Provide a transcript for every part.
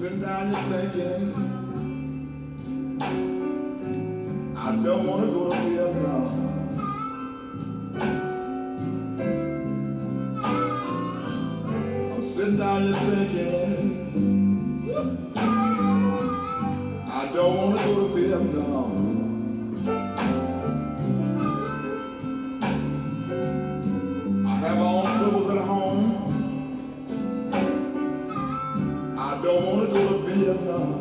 Sitting down here thinking, I don't want to go to Vietnam. I'm sitting down here thinking, I don't want to go to Vietnam. I have my own troubles at home. I don't want to go to Vietnam.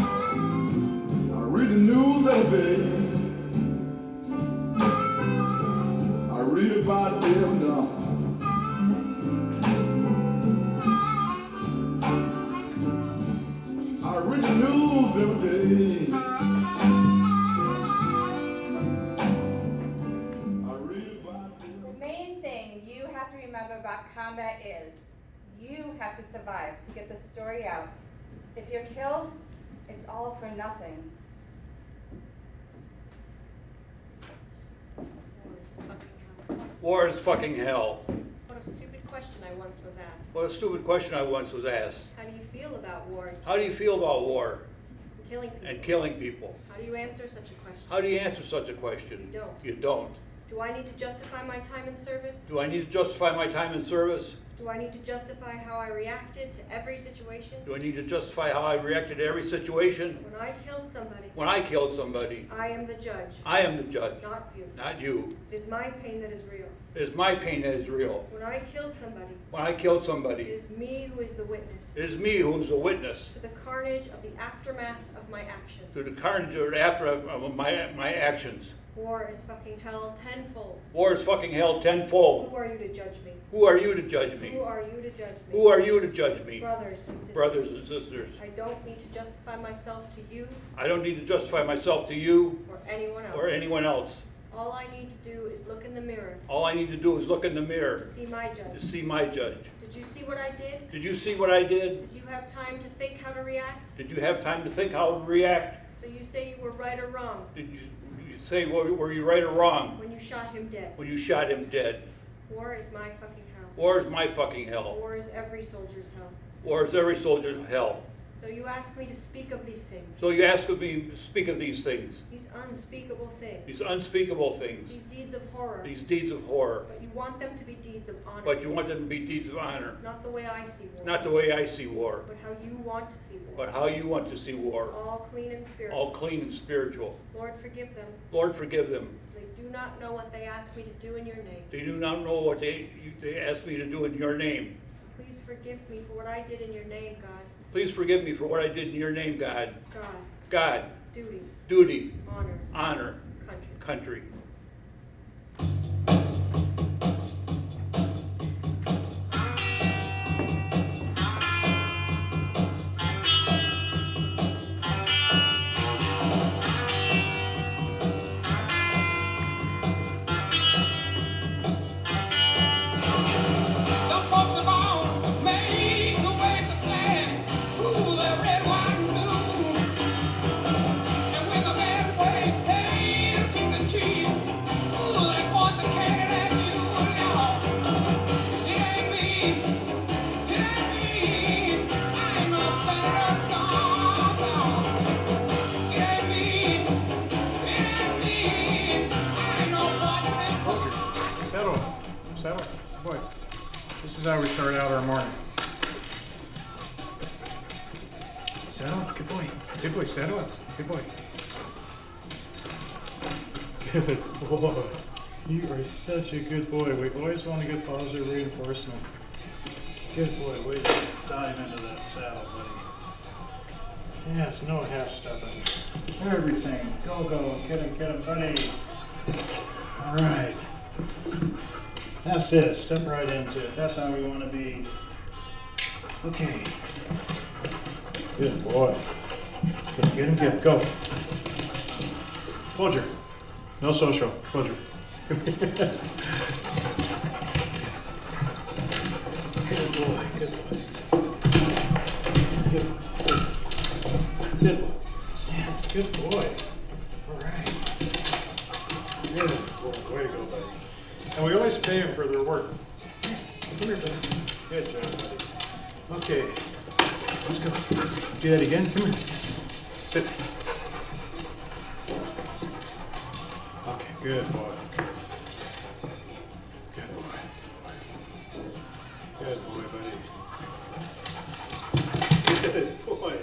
I read the news every day. I read about Vietnam. I read the news every day. Remember about combat is you have to survive to get the story out. If you're killed, it's all for nothing. War is fucking hell. What a stupid question I once was asked. What a stupid question I once was asked. How do you feel about war? How do you feel about war? Killing people. And killing people. How do you answer such a question? How do you answer such a question? You don't. You don't. Do I need to justify my time in service? Do I need to justify my time in service? Do I need to justify how I reacted to every situation? Do I need to justify how I reacted to every situation? When I killed somebody. When I killed somebody. I am the judge. I am the judge. Not you. Not you. It is my pain that is real. It is my pain that is real. When I killed somebody. When I killed It somebody. is me who is the witness. It is me who is the witness. To the carnage of the aftermath of my actions. To the carnage after of my actions. War is fucking hell tenfold. War is fucking hell tenfold. Who are you to judge me? Who are you to judge me? Who are you to judge me? Who are you to judge me? Brothers and sisters. Brothers and sisters. I don't need to justify myself to you. I don't need to justify myself to you Or anyone else. or anyone else. All I need to do is look in the mirror. All I need to do is look in the mirror To see my judge. to see my judge. Did you see what I did? Did you see what I did? Did you have time to think how to react? Did you have time to think how to react? So you say you were right or wrong Did you say, were you right or wrong when you shot him dead? when you shot him dead? War is my fucking hell. War is my fucking hell. War is every soldier's hell. War is every soldier's hell. So you ask me to speak of these things. So you ask me to speak of these things, These unspeakable things. these unspeakable things, These deeds of horror. these deeds of horror. But you want them to be deeds of honor. But you want them to be deeds of honor. Not the way I see war. Not the way I see war, But how you want to see war. but how you want to see war. All clean and spiritual. All clean and spiritual. Lord, forgive them. Lord, forgive them. They do not know what they ask me to do in your name. They do not know what they asked me to do in your name. Please forgive me for what I did in your name, God. Please forgive me for what I did in your name, God. God. God, Duty. duty, Honor. honor, Country. country. Settle. Boy, this is how we start out our morning. Settle. Good boy. Good boy. Settle. Good boy. Good boy. You are such a good boy. We always want to get positive reinforcement. Good boy. Way to dive into that saddle, buddy. Yes, no half-stepping. Everything. Go. Get him, buddy. All right. That's it. Step right into it. That's how we want to be. Okay. Good boy. Get him. Go. Folger. No social. Folger. Good boy. Good boy. Stand. Good boy. All right. Good boy, way to go, buddy. And we always pay them for their work. Come here, buddy. Good job, buddy. Okay, let's go. Do that again. Come here. Sit. Okay, good boy. Good boy. Good boy, buddy. Good boy.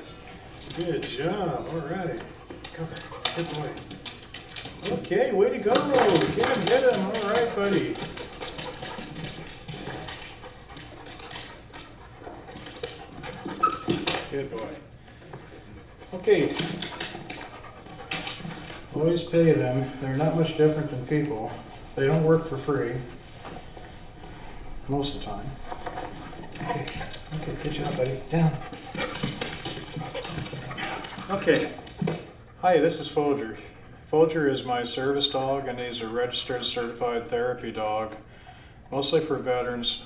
Good job. All right. Cover. Good boy. Okay, way to go. Get him. All right, buddy. Good boy. Okay. Always pay them. They're not much different than people. They don't work for free. Most of the time. Okay, good job, buddy. Down. Okay. Hi, this is Folger. Folger is my service dog, and he's a registered certified therapy dog, mostly for veterans,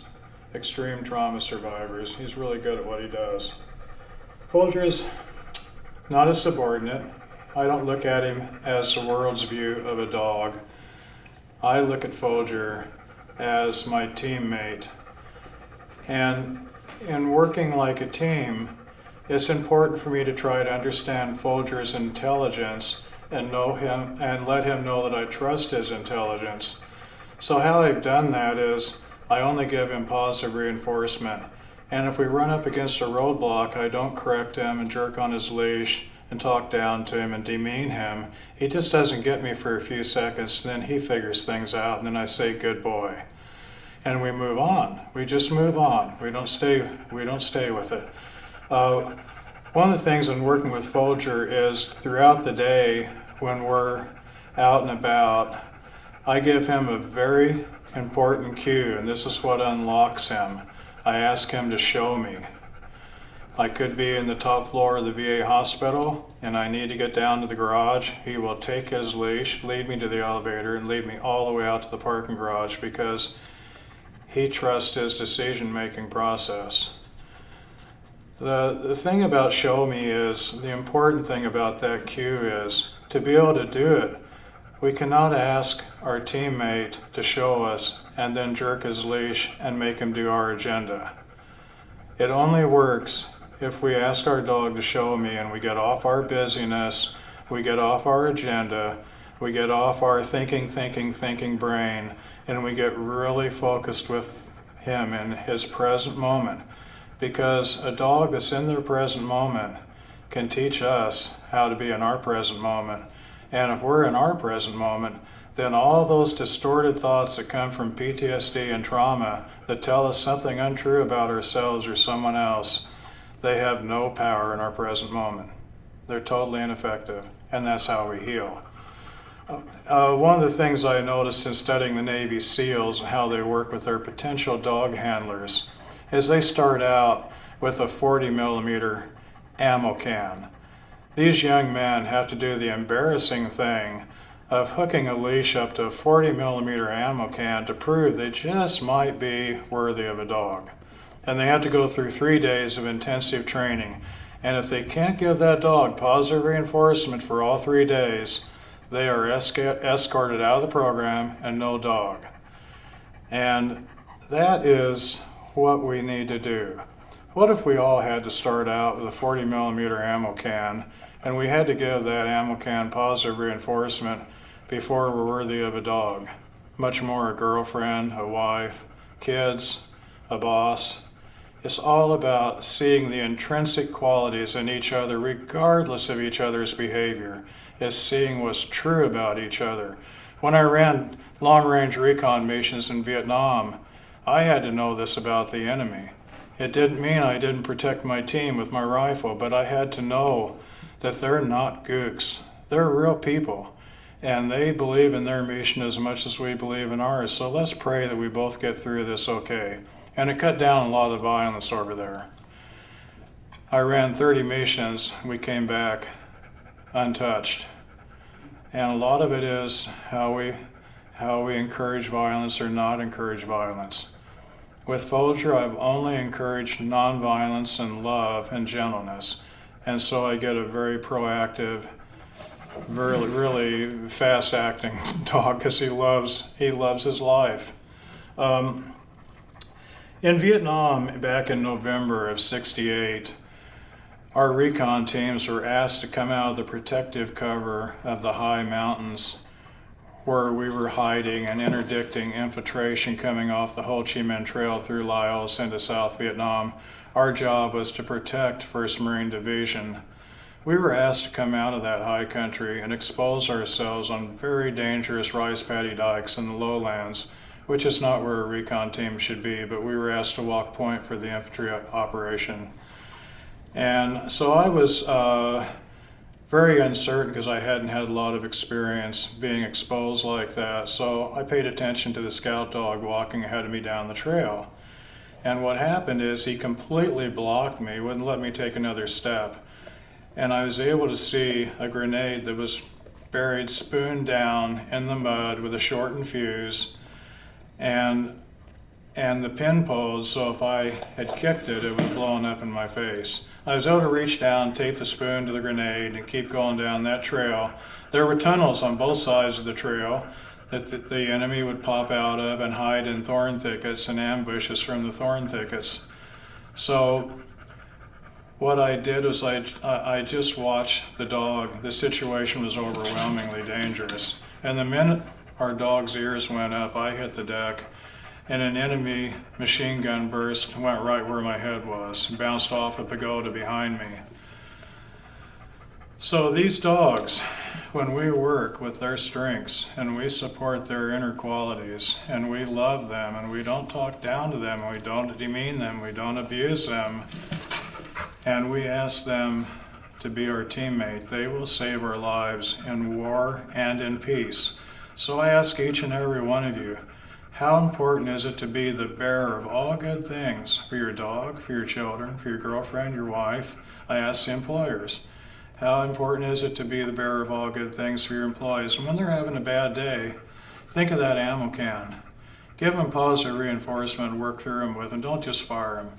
extreme trauma survivors. He's really good at what he does. Folger is not a subordinate. I don't look at him as the world's view of a dog. I look at Folger as my teammate. And in working like a team, it's important for me to try to understand Folger's intelligence and know him and let him know that I trust his intelligence. So how I've done that is I only give him positive reinforcement. And if we run up against a roadblock, I don't correct him and jerk on his leash and talk down to him and demean him. He just doesn't get me for a few seconds, then he figures things out, and then I say, good boy. And we move on. We just move on. We don't stay with it. One of the things in working with Folger is throughout the day when we're out and about, I give him a very important cue, and this is what unlocks him. I ask him to show me. I could be in the top floor of the VA hospital and I need to get down to the garage. He will take his leash, lead me to the elevator, and lead me all the way out to the parking garage because he trusts his decision-making process. The thing about show me is, the important thing about that cue is, to be able to do it, we cannot ask our teammate to show us and then jerk his leash and make him do our agenda. It only works if we ask our dog to show me and we get off our busyness, we get off our agenda, we get off our thinking brain, and we get really focused with him in his present moment. Because a dog that's in their present moment can teach us how to be in our present moment. And if we're in our present moment, then all those distorted thoughts that come from PTSD and trauma that tell us something untrue about ourselves or someone else, they have no power in our present moment. They're totally ineffective, and that's how we heal. One of the things I noticed in studying the Navy SEALs and how they work with their potential dog handlers is they start out with a 40 millimeter ammo can. These young men have to do the embarrassing thing of hooking a leash up to a 40 millimeter ammo can to prove they just might be worthy of a dog. And they have to go through 3 days of intensive training. And if they can't give that dog positive reinforcement for all 3 days, they are escorted out of the program and no dog. And that is what we need to do. What if we all had to start out with a 40 millimeter ammo can and we had to give that ammo can positive reinforcement before we're worthy of a dog? Much more a girlfriend, a wife, kids, a boss. It's all about seeing the intrinsic qualities in each other regardless of each other's behavior. It's seeing what's true about each other. When I ran long-range recon missions in Vietnam, I had to know this about the enemy. It didn't mean I didn't protect my team with my rifle, but I had to know that they're not gooks. They're real people, and they believe in their mission as much as we believe in ours. So let's pray that we both get through this okay. And it cut down a lot of violence over there. I ran 30 missions. We came back untouched. And a lot of it is how we encourage violence or not encourage violence. With Folger, I've only encouraged nonviolence and love and gentleness. And so I get a very proactive really fast-acting dog because he loves his life. In Vietnam, back in November of '68, our recon teams were asked to come out of the protective cover of the high mountains where we were hiding and interdicting infiltration coming off the Ho Chi Minh Trail through Laos into South Vietnam. Our job was to protect 1st Marine Division. We were asked to come out of that high country and expose ourselves on very dangerous rice paddy dikes in the lowlands, which is not where a recon team should be, but we were asked to walk point for the infantry operation. And so I was very uncertain because I hadn't had a lot of experience being exposed like that. So I paid attention to the scout dog walking ahead of me down the trail. And what happened is he completely blocked me, wouldn't let me take another step. And I was able to see a grenade that was buried spoon down in the mud with a shortened fuse and the pin posed, so if I had kicked it, it would have blown up in my face. I was able to reach down, tape the spoon to the grenade, and keep going down that trail. There were tunnels on both sides of the trail that the enemy would pop out of and hide in thorn thickets and ambushes from the thorn thickets. So what I did was I just watched the dog. The situation was overwhelmingly dangerous. And the minute our dog's ears went up, I hit the deck, and an enemy machine gun burst went right where my head was, and bounced off a pagoda behind me. So these dogs, when we work with their strengths and we support their inner qualities and we love them and we don't talk down to them, we don't demean them, we don't abuse them, and we ask them to be our teammate, they will save our lives in war and in peace. So I ask each and every one of you, how important is it to be the bearer of all good things for your dog, for your children, for your girlfriend, your wife? I ask the employers, how important is it to be the bearer of all good things for your employees? And when they're having a bad day, think of that ammo can. Give them positive reinforcement, work through them with them, don't just fire them.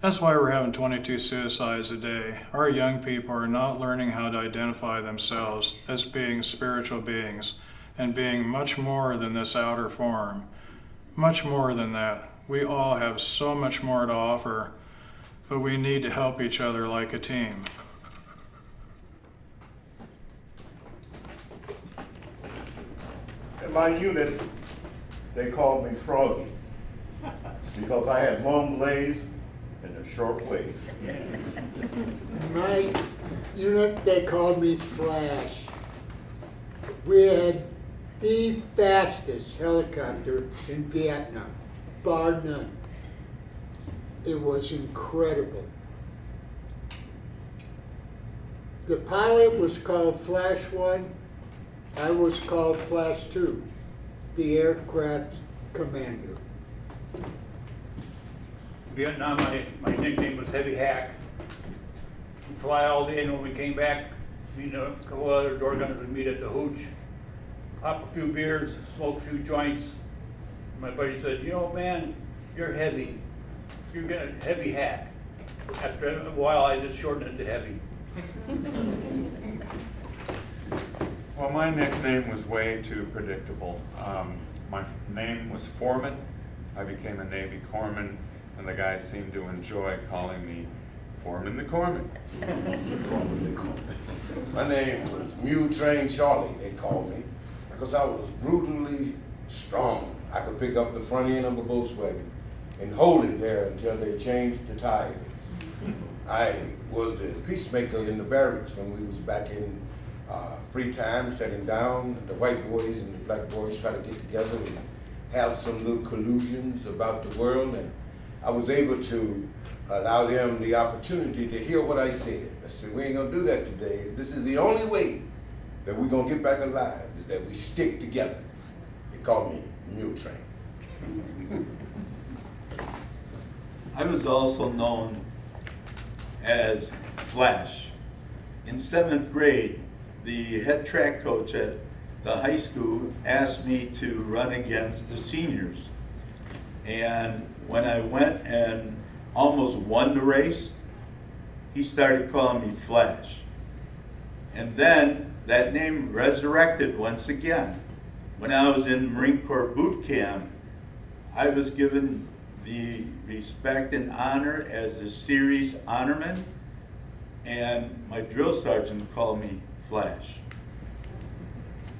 That's why we're having 22 suicides a day. Our young people are not learning how to identify themselves as being spiritual beings and being much more than this outer form. Much more than that. We all have so much more to offer, but we need to help each other like a team. In my unit, they called me Froggy because I had long legs and a short waist. In my unit, they called me Flash. We had the fastest helicopter in Vietnam, bar none. It was incredible. The pilot was called Flash 1. I was called Flash 2, the aircraft commander. Vietnam, my nickname was Heavy Hack. We'd fly all day, and when we came back, me and a couple other door gunners would meet at the Hooch, pop a few beers, smoke a few joints. My buddy said, you know, man, you're heavy. You're gonna Heavy Hack. After a while, I just shortened it to Heavy. Well, my nickname was way too predictable. My name was Foreman. I became a Navy corpsman, and the guys seemed to enjoy calling me Foreman the Corpsman. My name was Mule Train Charlie, they called me, because I was brutally strong. I could pick up the front end of a Volkswagen and hold it there until they changed the tires. I was the peacemaker in the barracks when we was back in free time, sitting down. The white boys and the black boys try to get together and have some little collusions about the world, and I was able to allow them the opportunity to hear what I said. I said, we ain't gonna do that today. This is the only way that we're gonna get back alive, is that we stick together. They call me Mule Train. I was also known as Flash. In 7th grade, the head track coach at the high school asked me to run against the seniors. And when I went and almost won the race, he started calling me Flash. And then that name resurrected once again. When I was in Marine Corps boot camp, I was given the respect and honor as a series honorman, and my drill sergeant called me Flash.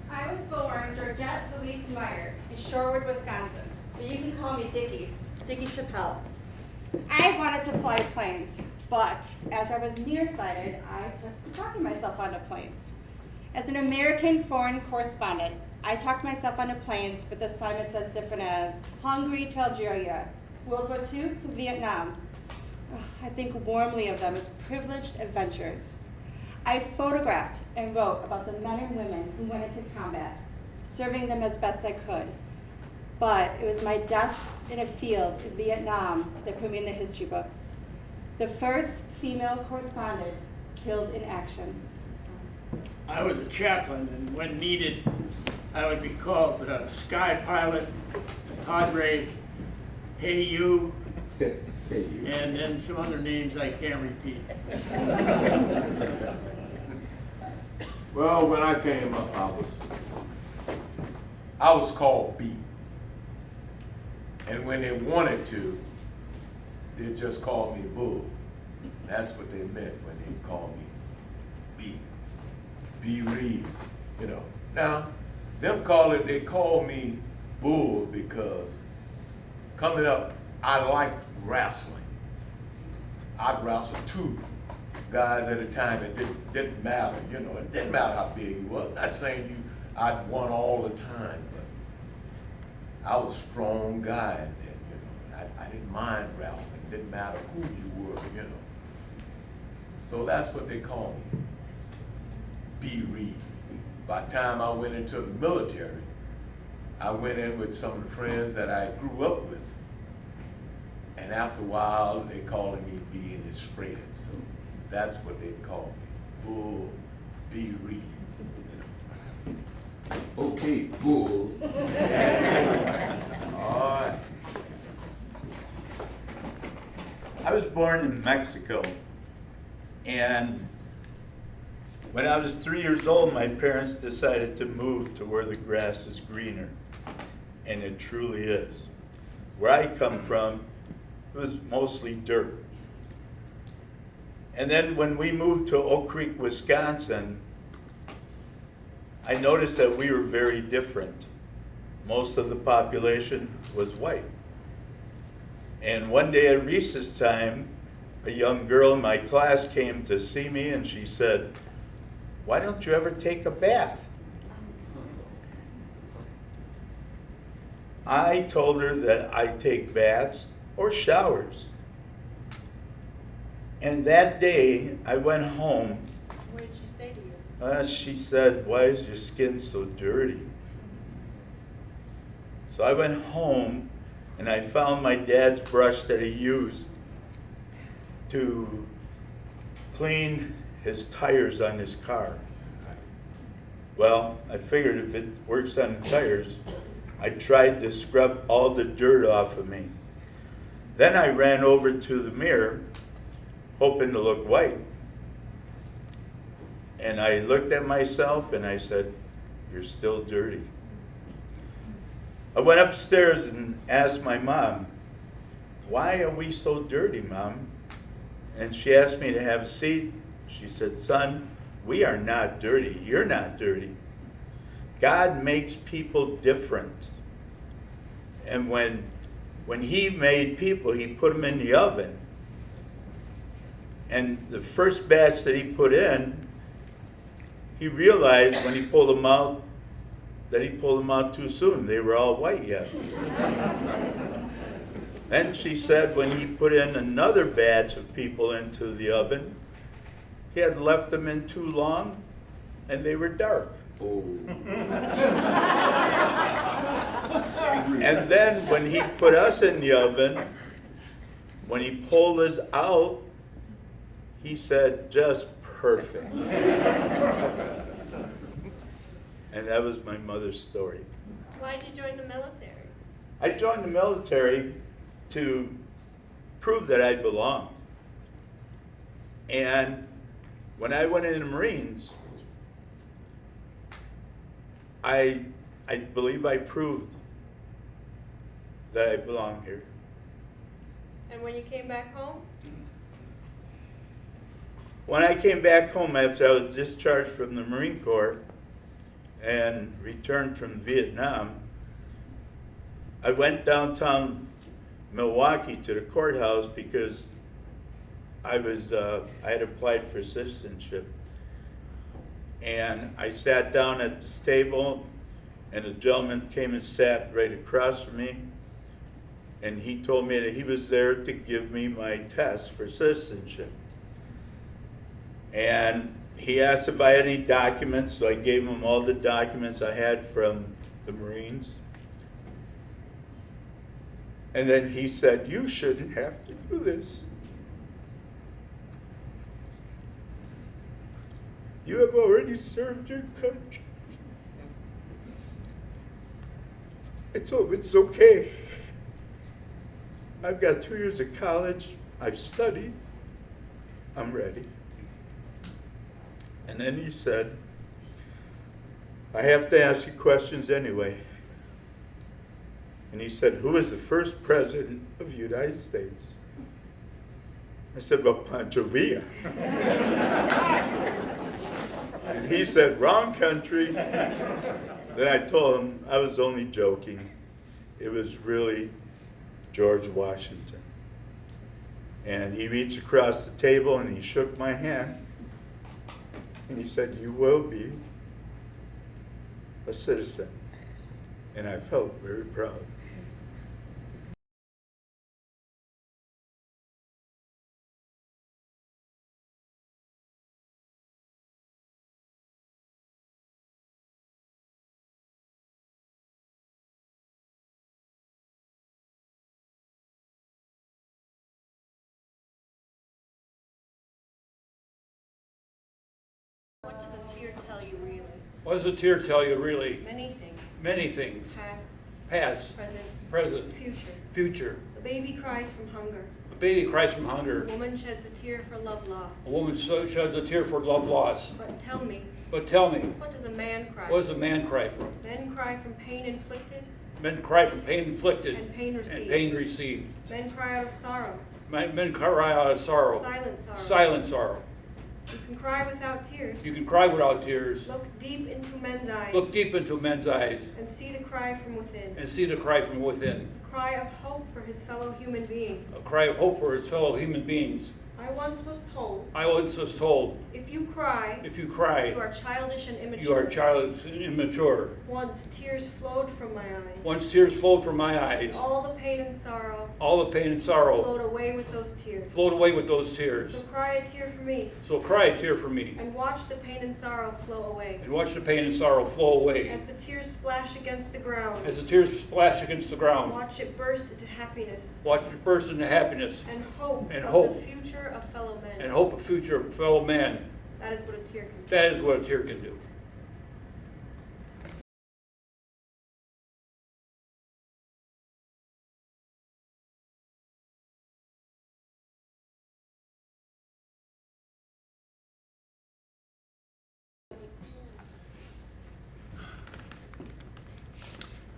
I was born Georgette Louise Meyer in Shorewood, Wisconsin, but you can call me Dickie Chappelle. I wanted to fly planes, but as I was nearsighted, I kept talking myself onto planes. As an American foreign correspondent, I talked myself onto planes with assignments as different as Hungary to Algeria, World War II to Vietnam. I think warmly of them as privileged adventures. I photographed and wrote about the men and women who went into combat, serving them as best I could. But it was my death in a field in Vietnam that put me in the history books. The first female correspondent killed in action. I was a chaplain, and when needed, I would be called Sky Pilot, Padre, Hey You, and then some other names I can't repeat. Well, when I came up, I was called B. And when they wanted to, they just called me Bull. That's what they meant when they called me B. B Reed, you know. Now, they call me Bull because coming up, I liked wrestling. I'd wrestle two guys at a time. It didn't matter, you know. It didn't matter how big you was. Not saying I'd won all the time, but I was a strong guy then, you know. I didn't mind wrestling. It didn't matter who you were, you know. So that's what they call me, B. Reed. By the time I went into the military, I went in with some of the friends that I grew up with. And after a while, they called me B and it spread. So that's what they call me, Bull B. Reed. Okay, Bull. All right. I was born in Mexico, and when I was 3 years old, my parents decided to move to where the grass is greener, and it truly is. Where I come from, it was mostly dirt. And then when we moved to Oak Creek, Wisconsin, I noticed that we were very different. Most of the population was white. And one day at recess time, a young girl in my class came to see me and she said, "Why don't you ever take a bath?" I told her that I take baths or showers. And that day, I went home. What did she say to you? She said, "Why is your skin so dirty?" So I went home and I found my dad's brush that he used to clean his tires on his car. Well, I figured if it works on the tires, I tried to scrub all the dirt off of me. Then I ran over to the mirror, hoping to look white. And I looked at myself and I said, "You're still dirty." I went upstairs and asked my mom, "Why are we so dirty, Mom?" And she asked me to have a seat. She said, "Son, we are not dirty. You're not dirty. God makes people different. And when he made people, he put them in the oven. And the first batch that he put in, he realized when he pulled them out, that he pulled them out too soon. They were all white yet." Then she said when he put in another batch of people into the oven, he had left them in too long and they were dark. And then when he put us in the oven, when he pulled us out, he said, "Just perfect." And that was my mother's story. Why did you join the military? I joined the military to prove that I belonged. And when I went in the Marines, I believe I proved that I belong here. And when you came back home? When I came back home after I was discharged from the Marine Corps and returned from Vietnam, I went downtown Milwaukee to the courthouse because I had applied for citizenship. And I sat down at this table, and a gentleman came and sat right across from me, and he told me that he was there to give me my test for citizenship. And he asked if I had any documents, so I gave him all the documents I had from the Marines. And then he said, "You shouldn't have to do this. You have already served your country. It's okay. I've got 2 years of college. I've studied. I'm ready." And then he said, "I have to ask you questions anyway." And he said, "Who is the first president of the United States?" I said, "Well, Pancho Villa." And he said, "Wrong country." Then I told him I was only joking. It was really George Washington. And he reached across the table and he shook my hand. And he said, "You will be a citizen." And I felt very proud. What does a tear tell you really? What does a tear tell you, really? Many things. Many things. Past, Past, present, future. future. The baby cries from hunger. A baby cries from A hunger. woman sheds a tear for love lost. A woman sheds a tear for love lost. But tell me, But tell me, what does a man cry what does a man cry from? Men cry from pain inflicted Men cry from pain inflicted and pain received. and pain received. Men cry out of sorrow. Men cry out of sorrow. Silent sorrow. Silent sorrow. You can cry without tears. You can cry without tears. Look deep into men's eyes. Look deep into men's eyes And see the cry from within. and see the cry from within. A cry of hope for his fellow human beings. A cry of hope for his fellow human beings. I once was told, I once was told, if you cry, if you you cry, are childish and immature. you are childish and immature. Once tears flowed from my eyes. Once tears flowed from my eyes, All the pain and sorrow all the pain and sorrow flowed away with those tears. flowed away with those tears. So cry a tear for me, So cry a tear for me, and watch the pain and sorrow flow away. and watch the pain and sorrow flow away. As the tears splash against the ground, As the tears splash against the ground, watch it burst into happiness watch it burst into happiness and hope And of hope. the future of fellow men. and hope a future of fellow man. That is what a tear can do. That is what a tear can do.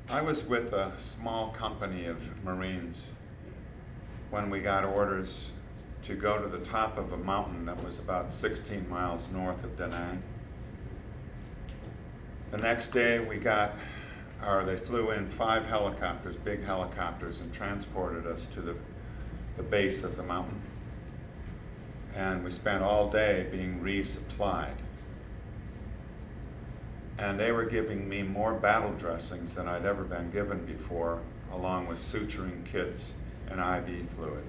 I was with a small company of Marines when we got orders to go to the top of a mountain that was about 16 miles north of Da Nang. The next day they flew in 5 helicopters, big helicopters, and transported us to the base of the mountain. And we spent all day being resupplied. And they were giving me more battle dressings than I'd ever been given before, along with suturing kits and IV fluid.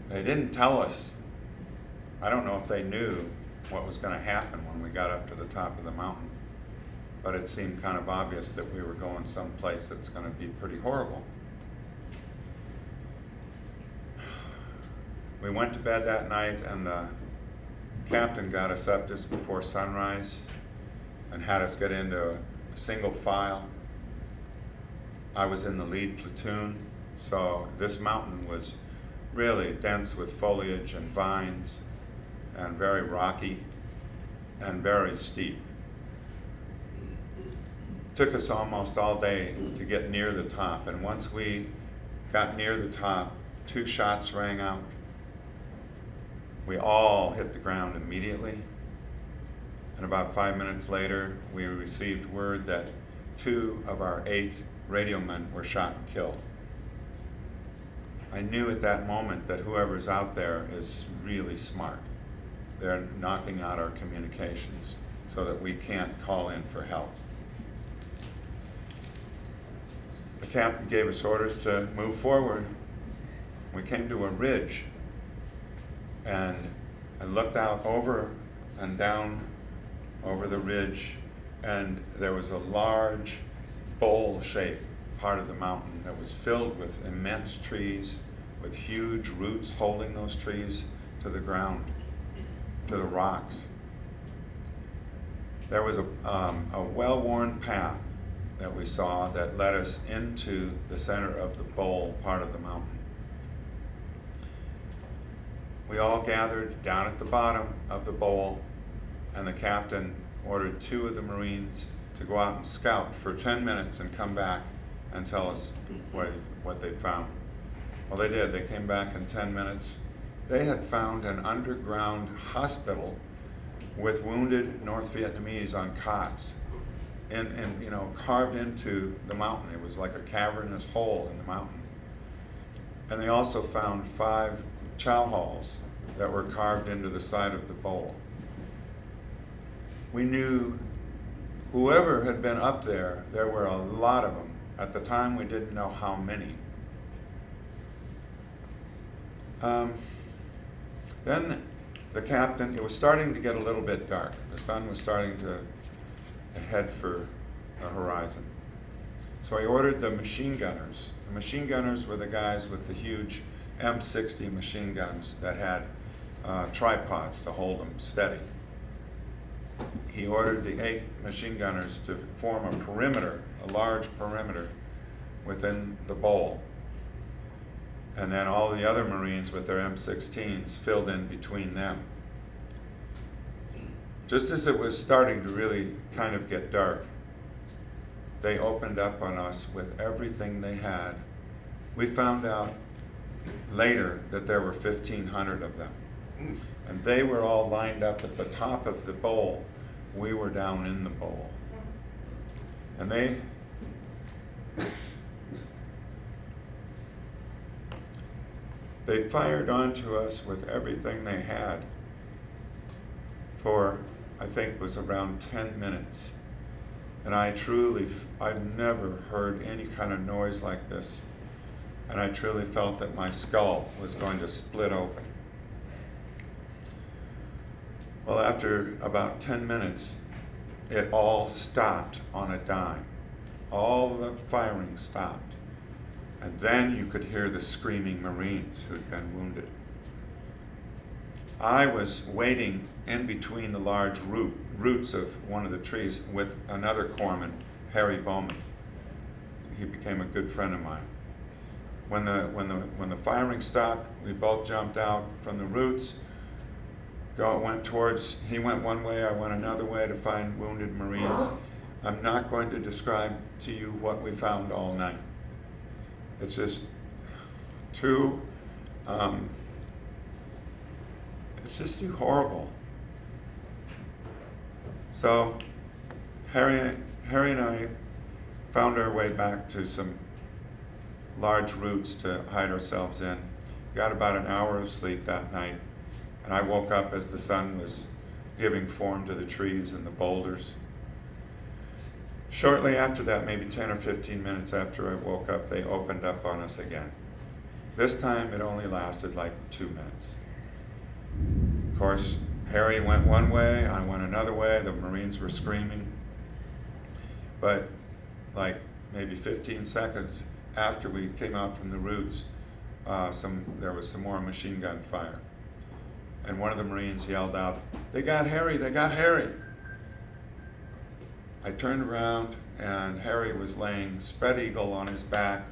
They didn't tell us, I don't know if they knew what was going to happen when we got up to the top of the mountain, but it seemed kind of obvious that we were going someplace that's going to be pretty horrible. We went to bed that night, and the captain got us up just before sunrise and had us get into a single file. I was in the lead platoon, so this mountain was really dense with foliage and vines and very rocky and very steep. took us almost all day to get near the top, and once we got near the top, 2 shots rang out. We all hit the ground immediately, and about 5 minutes later, we received word that 2 of our 8 radio men were shot and killed. I knew at that moment that whoever's out there is really smart. They're knocking out our communications so that we can't call in for help. The captain gave us orders to move forward. We came to a ridge, and I looked out over and down over the ridge, and there was a large bowl-shaped part of the mountain that was filled with immense trees with huge roots holding those trees to the ground, to the rocks. There was a well-worn path that we saw that led us into the center of the bowl part of the mountain. We all gathered down at the bottom of the bowl, and the captain ordered 2 of the Marines to go out and scout for 10 minutes and come back and tell us what they'd found. Well, they did. They came back in 10 minutes. They had found an underground hospital with wounded North Vietnamese on cots, and carved into the mountain. It was like a cavernous hole in the mountain. And they also found 5 chow halls that were carved into the side of the bowl. We knew whoever had been up there, there were a lot of them. At the time, we didn't know how many. Then the captain, it was starting to get a little bit dark. The sun was starting to head for the horizon. So I ordered the machine gunners. The machine gunners were the guys with the huge M60 machine guns that had tripods to hold them steady. He ordered the 8 machine gunners to form a perimeter, a large perimeter within the bowl. And then all the other Marines with their M16s filled in between them. Just as it was starting to really kind of get dark, they opened up on us with everything they had. We found out later that there were 1,500 of them. And they were all lined up at the top of the bowl. We were down in the bowl. And they fired onto us with everything they had for, I think, was around 10 minutes. And I've never heard any kind of noise like this. And I truly felt that my skull was going to split open. Well, after about 10 minutes, it all stopped on a dime. All the firing stopped. And then you could hear the screaming Marines who'd been wounded. I was waiting in between the large roots of one of the trees with another corpsman, Harry Bowman. He became a good friend of mine. When the firing stopped, we both jumped out from the roots. He went one way, I went another way to find wounded Marines. I'm not going to describe to you what we found all night. It's just too horrible. So Harry and I found our way back to some large roots to hide ourselves in. Got about an hour of sleep that night, and I woke up as the sun was giving form to the trees and the boulders. Shortly after that, maybe 10 or 15 minutes after I woke up, they opened up on us again. This time it only lasted like 2 minutes. Of course, Harry went one way, I went another way, the Marines were screaming. But like maybe 15 seconds after we came out from the roots, there was some more machine gun fire. And one of the Marines yelled out, "They got Harry, they got Harry." I turned around and Harry was laying spread eagle on his back,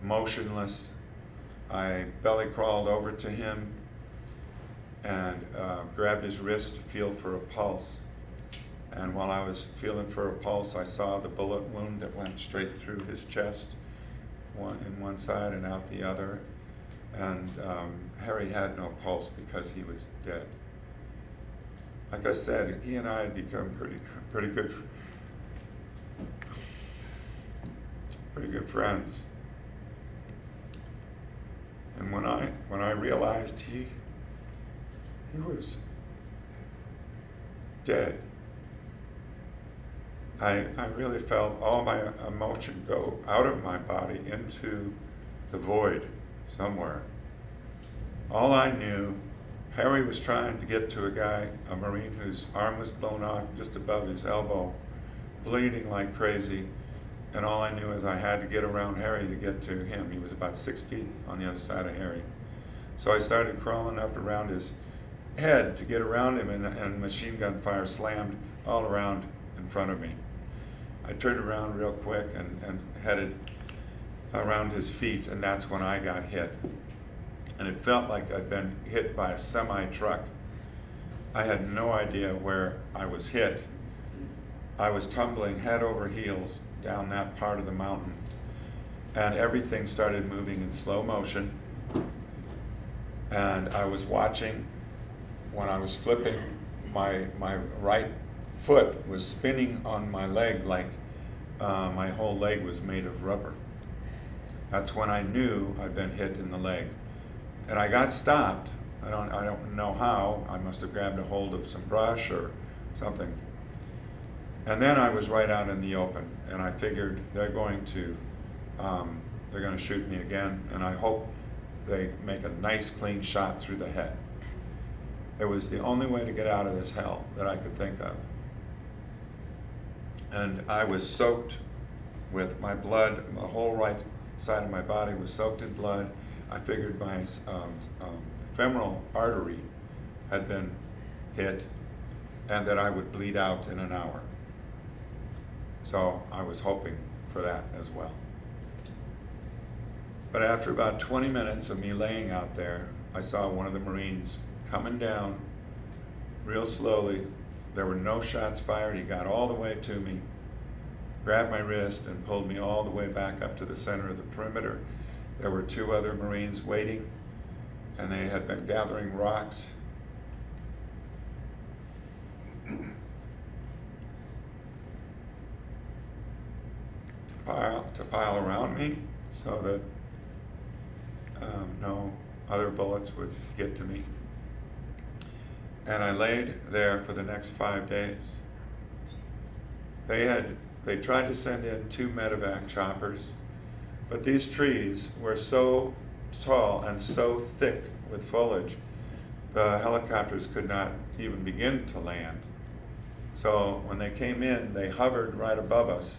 motionless. I belly crawled over to him and grabbed his wrist to feel for a pulse. And while I was feeling for a pulse, I saw the bullet wound that went straight through his chest, in one side and out the other. And Harry had no pulse because he was dead. Like I said, he and I had become pretty good friends. And when I realized he was dead, I really felt all my emotion go out of my body into the void somewhere. All I knew, Harry was trying to get to a Marine whose arm was blown off just above his elbow, bleeding like crazy. And all I knew is I had to get around Harry to get to him. He was about 6 feet on the other side of Harry. So I started crawling up around his head to get around him, and machine gun fire slammed all around in front of me. I turned around real quick and headed around his feet, and that's when I got hit. And it felt like I'd been hit by a semi-truck. I had no idea where I was hit. I was tumbling head over heels down that part of the mountain, and everything started moving in slow motion. And I was watching when I was flipping, my right foot was spinning on my leg like my whole leg was made of rubber. That's when I knew I'd been hit in the leg. And I got stopped. I don't know how. I must have grabbed a hold of some brush or something. And then I was right out in the open, and I figured they're going to shoot me again, and I hope they make a nice clean shot through the head. It was the only way to get out of this hell that I could think of. And I was soaked with my blood. The whole right side of my body was soaked in blood. I figured my femoral artery had been hit and that I would bleed out in an hour. So I was hoping for that as well. But after about 20 minutes of me laying out there, I saw one of the Marines coming down real slowly. There were no shots fired. He got all the way to me, grabbed my wrist, and pulled me all the way back up to the center of the perimeter. There were 2 other Marines waiting, and they had been gathering rocks. to pile around me so that no other bullets would get to me. And I laid there for the next 5 days. They tried to send in 2 medevac choppers, but these trees were so tall and so thick with foliage, the helicopters could not even begin to land. So when they came in, they hovered right above us,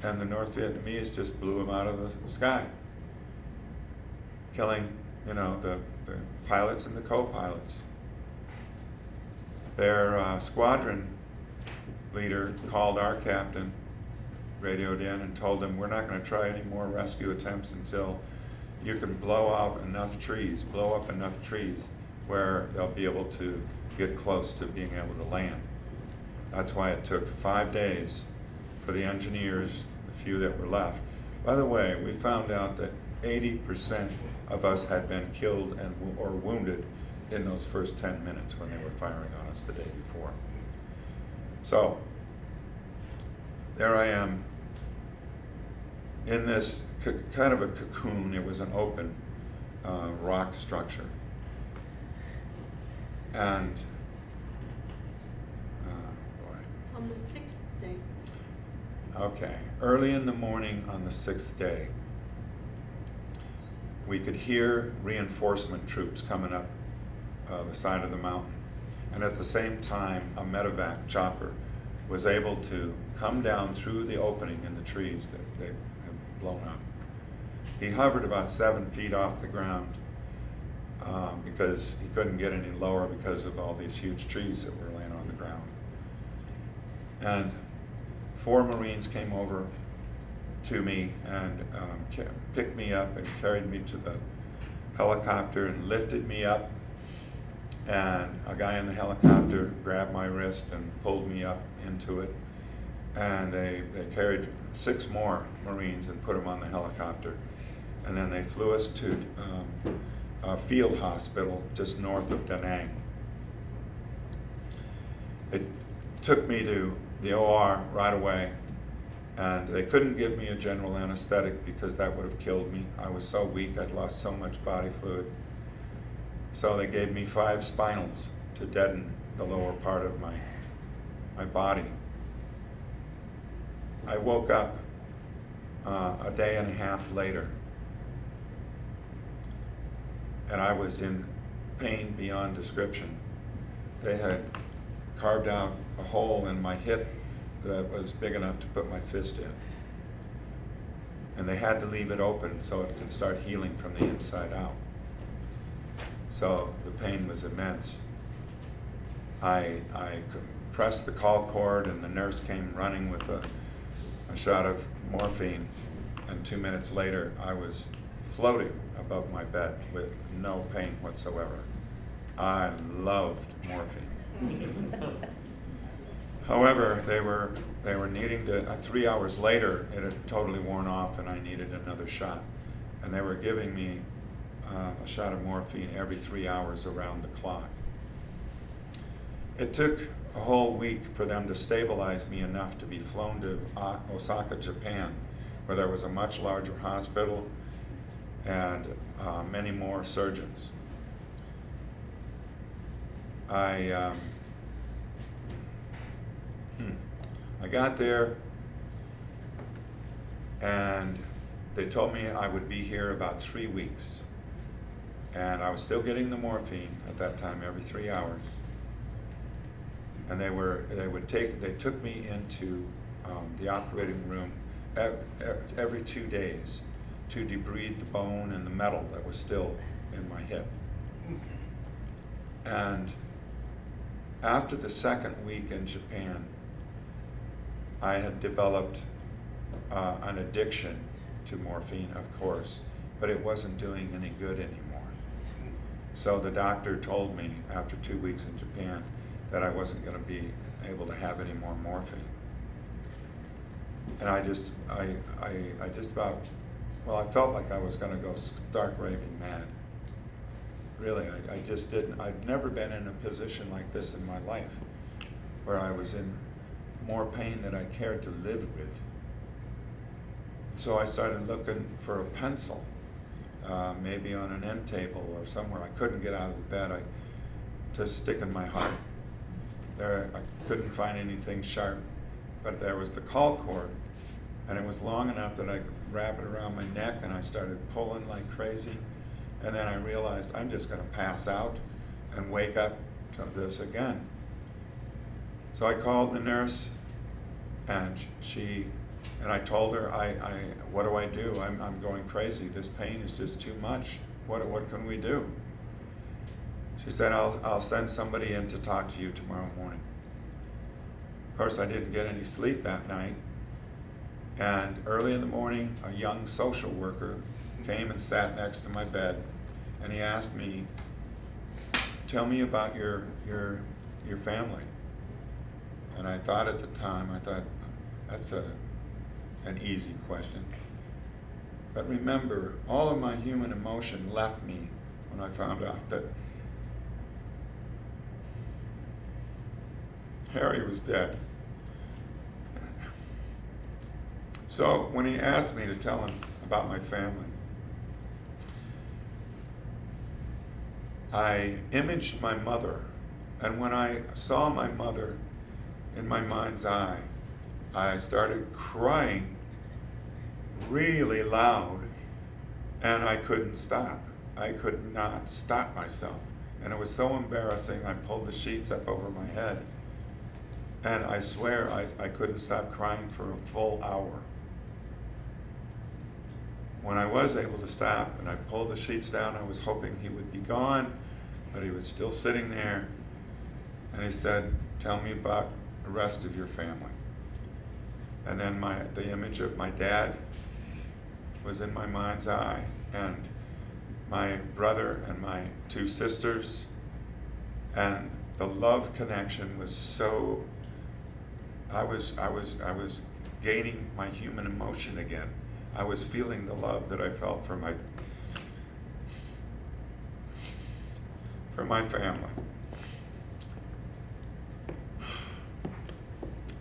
and the North Vietnamese just blew them out of the sky, killing, the pilots and the co-pilots. Their squadron leader called our captain, radioed in, and told him, we're not going to try any more rescue attempts until you can blow up enough trees where they'll be able to get close to being able to land. That's why it took 5 days for the engineers, the few that were left. By the way, we found out that 80% of us had been killed or wounded in those first 10 minutes when they were firing on us the day before. So, there I am in this kind of a cocoon. It was an open rock structure. And, On the 6th day. okay, early in the morning on the 6th day, we could hear reinforcement troops coming up the side of the mountain. And at the same time, a medevac chopper was able to come down through the opening in the trees that they had blown up. He hovered about 7 feet off the ground because he couldn't get any lower because of all these huge trees that were laying on the ground. And 4 Marines came over to me and picked me up and carried me to the helicopter and lifted me up And a guy in the helicopter grabbed my wrist and pulled me up into it. And they carried 6 more Marines and put them on the helicopter. And then they flew us to a field hospital just north of Da Nang. It took me to the OR right away, and they couldn't give me a general anesthetic because that would have killed me. I was so weak, I'd lost so much body fluid. So they gave me 5 spinals to deaden the lower part of my body. I woke up a day and a half later, and I was in pain beyond description. They had carved out a hole in my hip that was big enough to put my fist in. And they had to leave it open so it could start healing from the inside out. So the pain was immense. I pressed the call cord, and the nurse came running with a shot of morphine, and 2 minutes later I was floating above my bed with no pain whatsoever. I loved morphine. However, they were needing to, 3 hours later, it had totally worn off and I needed another shot. And they were giving me a shot of morphine every 3 hours around the clock. It took a whole week for them to stabilize me enough to be flown to Osaka, Japan, where there was a much larger hospital and many more surgeons. I got there, and they told me I would be here about 3 weeks. And I was still getting the morphine at that time every 3 hours. And they took me into the operating room every 2 days to debride the bone and the metal that was still in my hip. And after the second week in Japan, I had developed an addiction to morphine, of course, but it wasn't doing any good anymore. So the doctor told me after 2 weeks in Japan that I wasn't going to be able to have any more morphine. And I felt like I was going to go stark raving mad. Really, I just didn't. I'd never been in a position like this in my life, where I was in more pain than I cared to live with. So I started looking for a pencil, maybe on an end table or somewhere. I couldn't get out of the bed. To stick in my heart. There, I couldn't find anything sharp, but there was the call cord, and it was long enough that I could wrap it around my neck, and I started pulling like crazy. And then I realized I'm just going to pass out and wake up to this again. So I called the nurse, and I told her, what do I do? I'm going crazy. This pain is just too much. What can we do? She said, I'll send somebody in to talk to you tomorrow morning. Of course, I didn't get any sleep that night. And early in the morning, a young social worker came and sat next to my bed, and he asked me, tell me about your family. And I thought at the time, that's an easy question. But remember, all of my human emotion left me when I found out that Harry was dead. So when he asked me to tell him about my family, I imaged my mother, and when I saw my mother in my mind's eye, I started crying really loud, and I couldn't stop. I could not stop myself, and it was so embarrassing. I pulled the sheets up over my head, and I swear I couldn't stop crying for a full hour. When I was able to stop and I pulled the sheets down, I was hoping he would be gone, but he was still sitting there. And he said, tell me about the rest of your family. And then the image of my dad was in my mind's eye, and my brother and my 2 sisters, And the love connection was so, I was gaining my human emotion again. I was feeling the love that I felt for my family.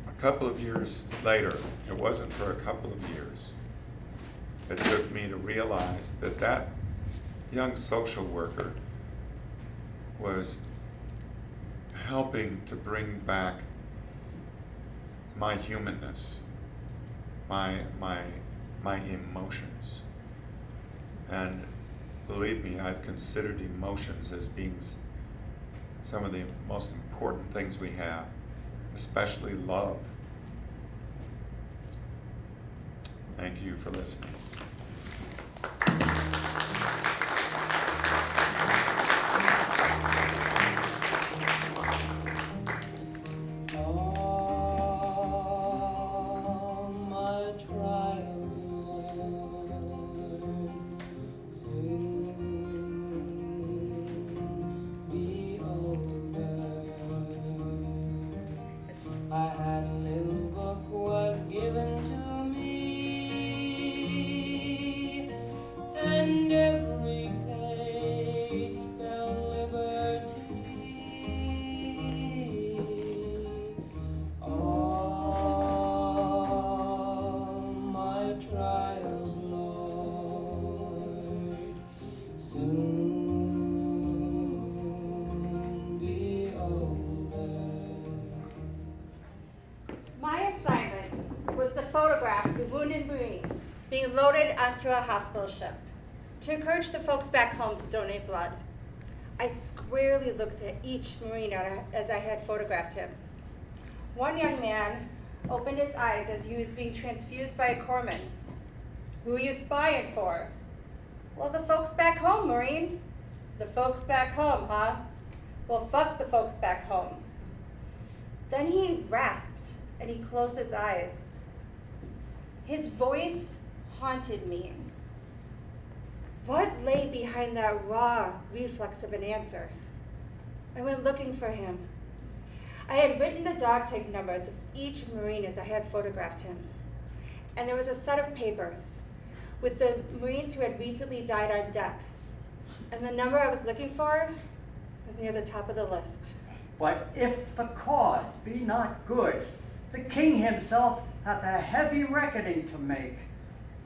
A couple of years later, it wasn't for a couple of years, it took me to realize that that young social worker was helping to bring back my humanness, my emotions. And believe me, I've considered emotions as being some of the most important things we have, especially love. Thank you for listening. Being loaded onto a hospital ship to encourage the folks back home to donate blood. I squarely looked at each Marine as I had photographed him. One young man opened his eyes as he was being transfused by a corpsman. Who are you spying for? Well, the folks back home, Marine. The folks back home, huh? Well, fuck the folks back home. Then he rasped and he closed his eyes. His voice haunted me. What lay behind that raw reflex of an answer? I went looking for him. I had written the dog tag numbers of each Marine as I had photographed him. And there was a set of papers with the Marines who had recently died on deck. And the number I was looking for was near the top of the list. But if the cause be not good, the king himself hath a heavy reckoning to make,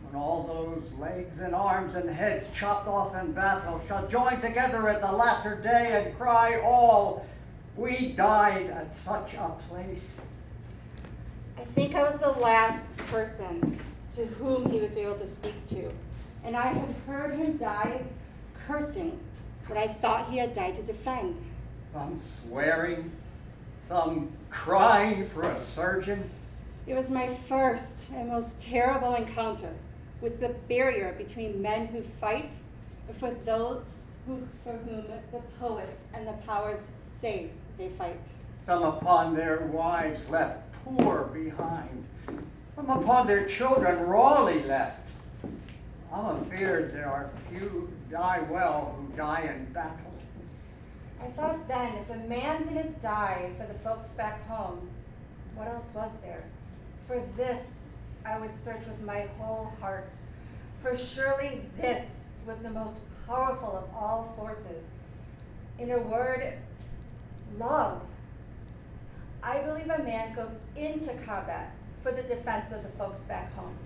when all those legs and arms and heads chopped off in battle shall join together at the latter day and cry all, we died at such a place. I think I was the last person to whom he was able to speak to, and I had heard him die cursing what I thought he had died to defend. Some swearing, some crying for a surgeon. It was my first and most terrible encounter with the barrier between men who fight and for those for whom the poets and the powers say they fight. Some upon their wives left poor behind, some upon their children rawly left. I'm afeard there are few die well who die in battle. I thought then, if a man didn't die for the folks back home, what else was there? For this, I would search with my whole heart. For surely this was the most powerful of all forces. In a word, love. I believe a man goes into combat for the defense of the folks back home.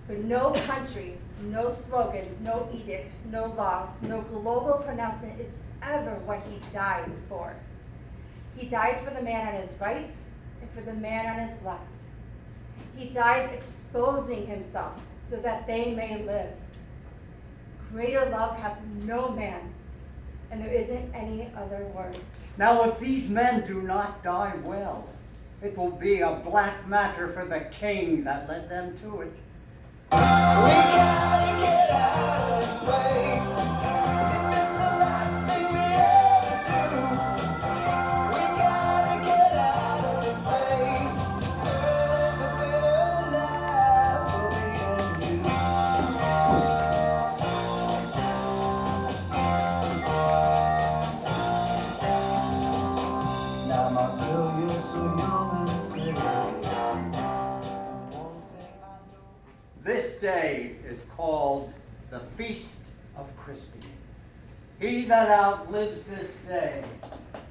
But no country, no slogan, no edict, no law, no global pronouncement is ever what he dies for. He dies for the man on his right and for the man on his left. He dies exposing himself so that they may live. Greater love hath no man, and there isn't any other word. Now if these men do not die well, it will be a black matter for the king that led them to it. We gotta get out of this place. If it's the last thing we ever do, we gotta get out of this place. There's a better life for me and you. day is called the Feast of Crispian. He that outlives this day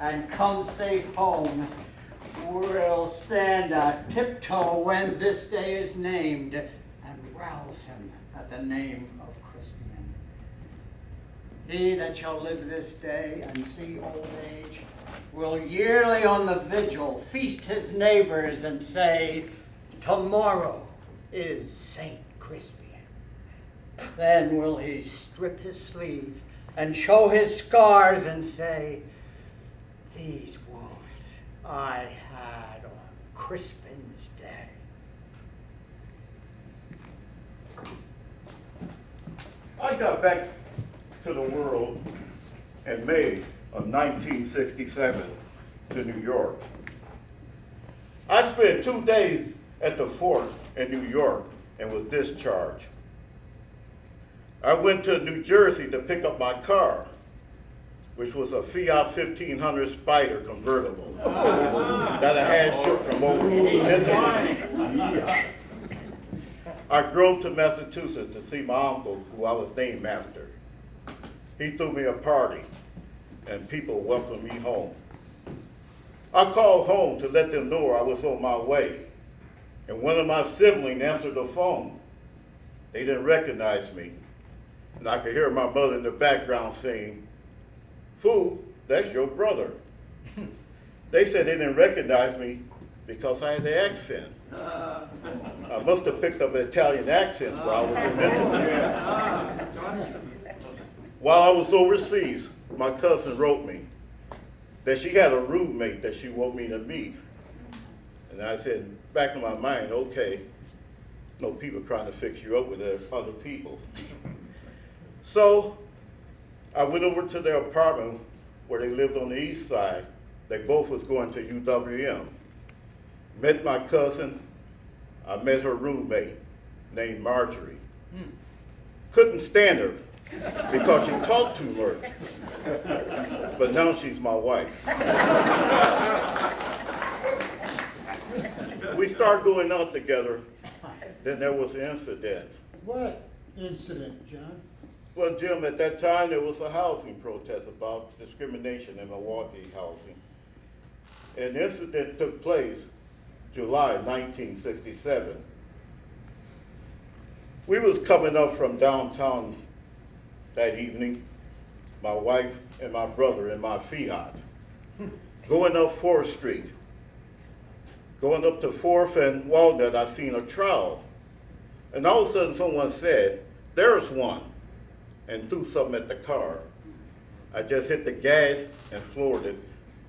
and comes safe home will stand a tiptoe when this day is named and rouse him at the name of Crispian. He that shall live this day and see old age will yearly on the vigil feast his neighbors and say, tomorrow is Saint Crispian. Then will he strip his sleeve and show his scars and say, these wounds I had on Crispin's day. I got back to the world in May of 1967 to New York. I spent 2 days at the fort in New York and was discharged. I went to New Jersey to pick up my car, which was a Fiat 1500 Spider convertible that I had shipped from overseas. I drove to Massachusetts to see my uncle, who I was named after. He threw me a party, and people welcomed me home. I called home to let them know I was on my way, and one of my siblings answered the phone. They didn't recognize me, and I could hear my mother in the background saying, "Fool, that's your brother." They said they didn't recognize me because I had the accent. I must have picked up Italian accents while I was in Italy. While I was overseas, my cousin wrote me that she had a roommate that she wanted me to meet. And I said, back in my mind, okay, no people trying to fix you up with other people. So I went over to their apartment where they lived on the east side. They both was going to UWM. Met my cousin. I met her roommate named Marjorie. Couldn't stand her because she talked too much. But now she's my wife. We started going out together. Then there was an incident. What incident, John? Well, Jim, at that time there was a housing protest about discrimination in Milwaukee housing. An incident took place July 1967. We was coming up from downtown that evening, my wife and my brother in my Fiat, going up 4th Street. Going up to 4th and Walnut, I seen a trowel. And all of a sudden someone said, "There's one," and threw something at the car. I just hit the gas and floored it.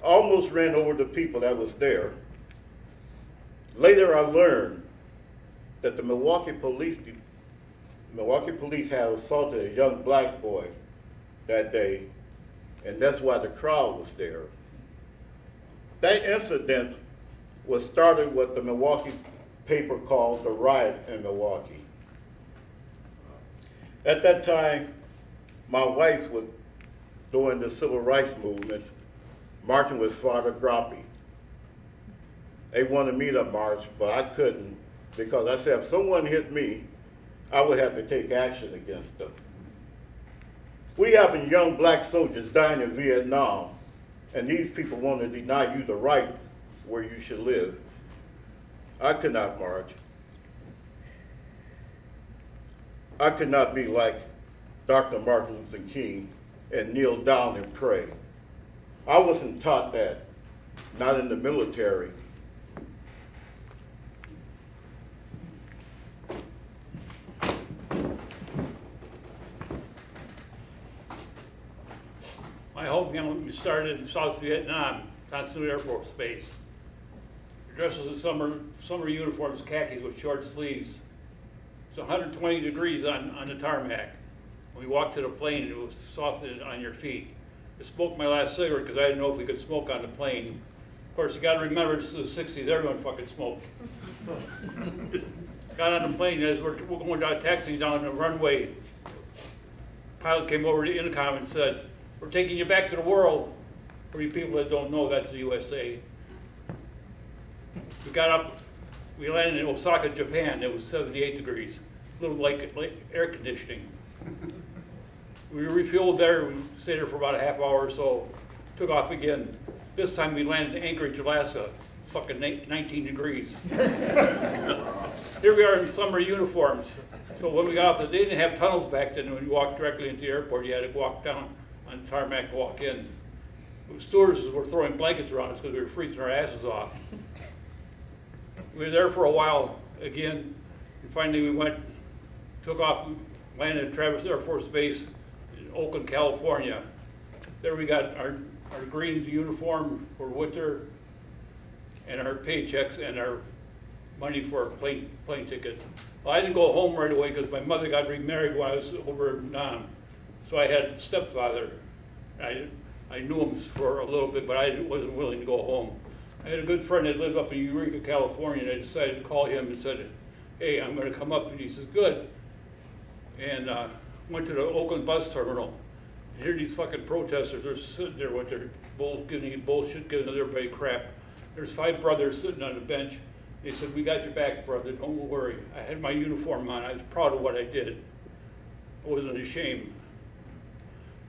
Almost ran over the people that was there. Later I learned that the Milwaukee police had assaulted a young black boy that day, and that's why the crowd was there. That incident was started what the Milwaukee paper called the riot in Milwaukee. At that time, my wife was doing the civil rights movement, marching with Father Groppe. They wanted me to march, but I couldn't because I said if someone hit me, I would have to take action against them. We having young black soldiers dying in Vietnam, and these people want to deny you the right where you should live. I could not march. I could not be like Dr. Martin Luther King and kneel down and pray. I wasn't taught that, not in the military. My whole family started in South Vietnam, Hanson Air Force Base. Dressed in summer uniforms, khakis with short sleeves. It's 120 degrees on the tarmac. When we walked to the plane, it was soft on your feet. I smoked my last cigarette because I didn't know if we could smoke on the plane. Of course, you got to remember this is the 60s, everyone fucking smoked. Got on the plane, as we're going down, taxiing down the runway. Pilot came over to the intercom and said, "We're taking you back to the world." For you people that don't know, that's the USA. We got up, we landed in Osaka, Japan. It was 78 degrees. little like air conditioning. We refueled there, we stayed there for about a half hour or so, took off again. This time we landed in Anchorage, Alaska, fucking 19 degrees. Here we are in summer uniforms. So when we got off, they didn't have tunnels back then. When you walked directly into the airport, you had to walk down on tarmac to walk in. The stewardesses were throwing blankets around us because we were freezing our asses off. We were there for a while again, and finally we took off, landed at Travis Air Force Base in Oakland, California. There we got our green uniform for winter, and our paychecks and our money for our plane tickets. Well, I didn't go home right away because my mother got remarried while I was over in Nam. So I had a stepfather. I knew him for a little bit, but I wasn't willing to go home. I had a good friend that lived up in Eureka, California, and I decided to call him and said, hey, I'm going to come up. And he says, good. And went to the Oakland bus terminal. And here these fucking protesters are sitting there with their bullshit, giving everybody crap. There's 5 brothers sitting on the bench. They said, we got your back, brother, don't worry. I had my uniform on, I was proud of what I did. I wasn't ashamed.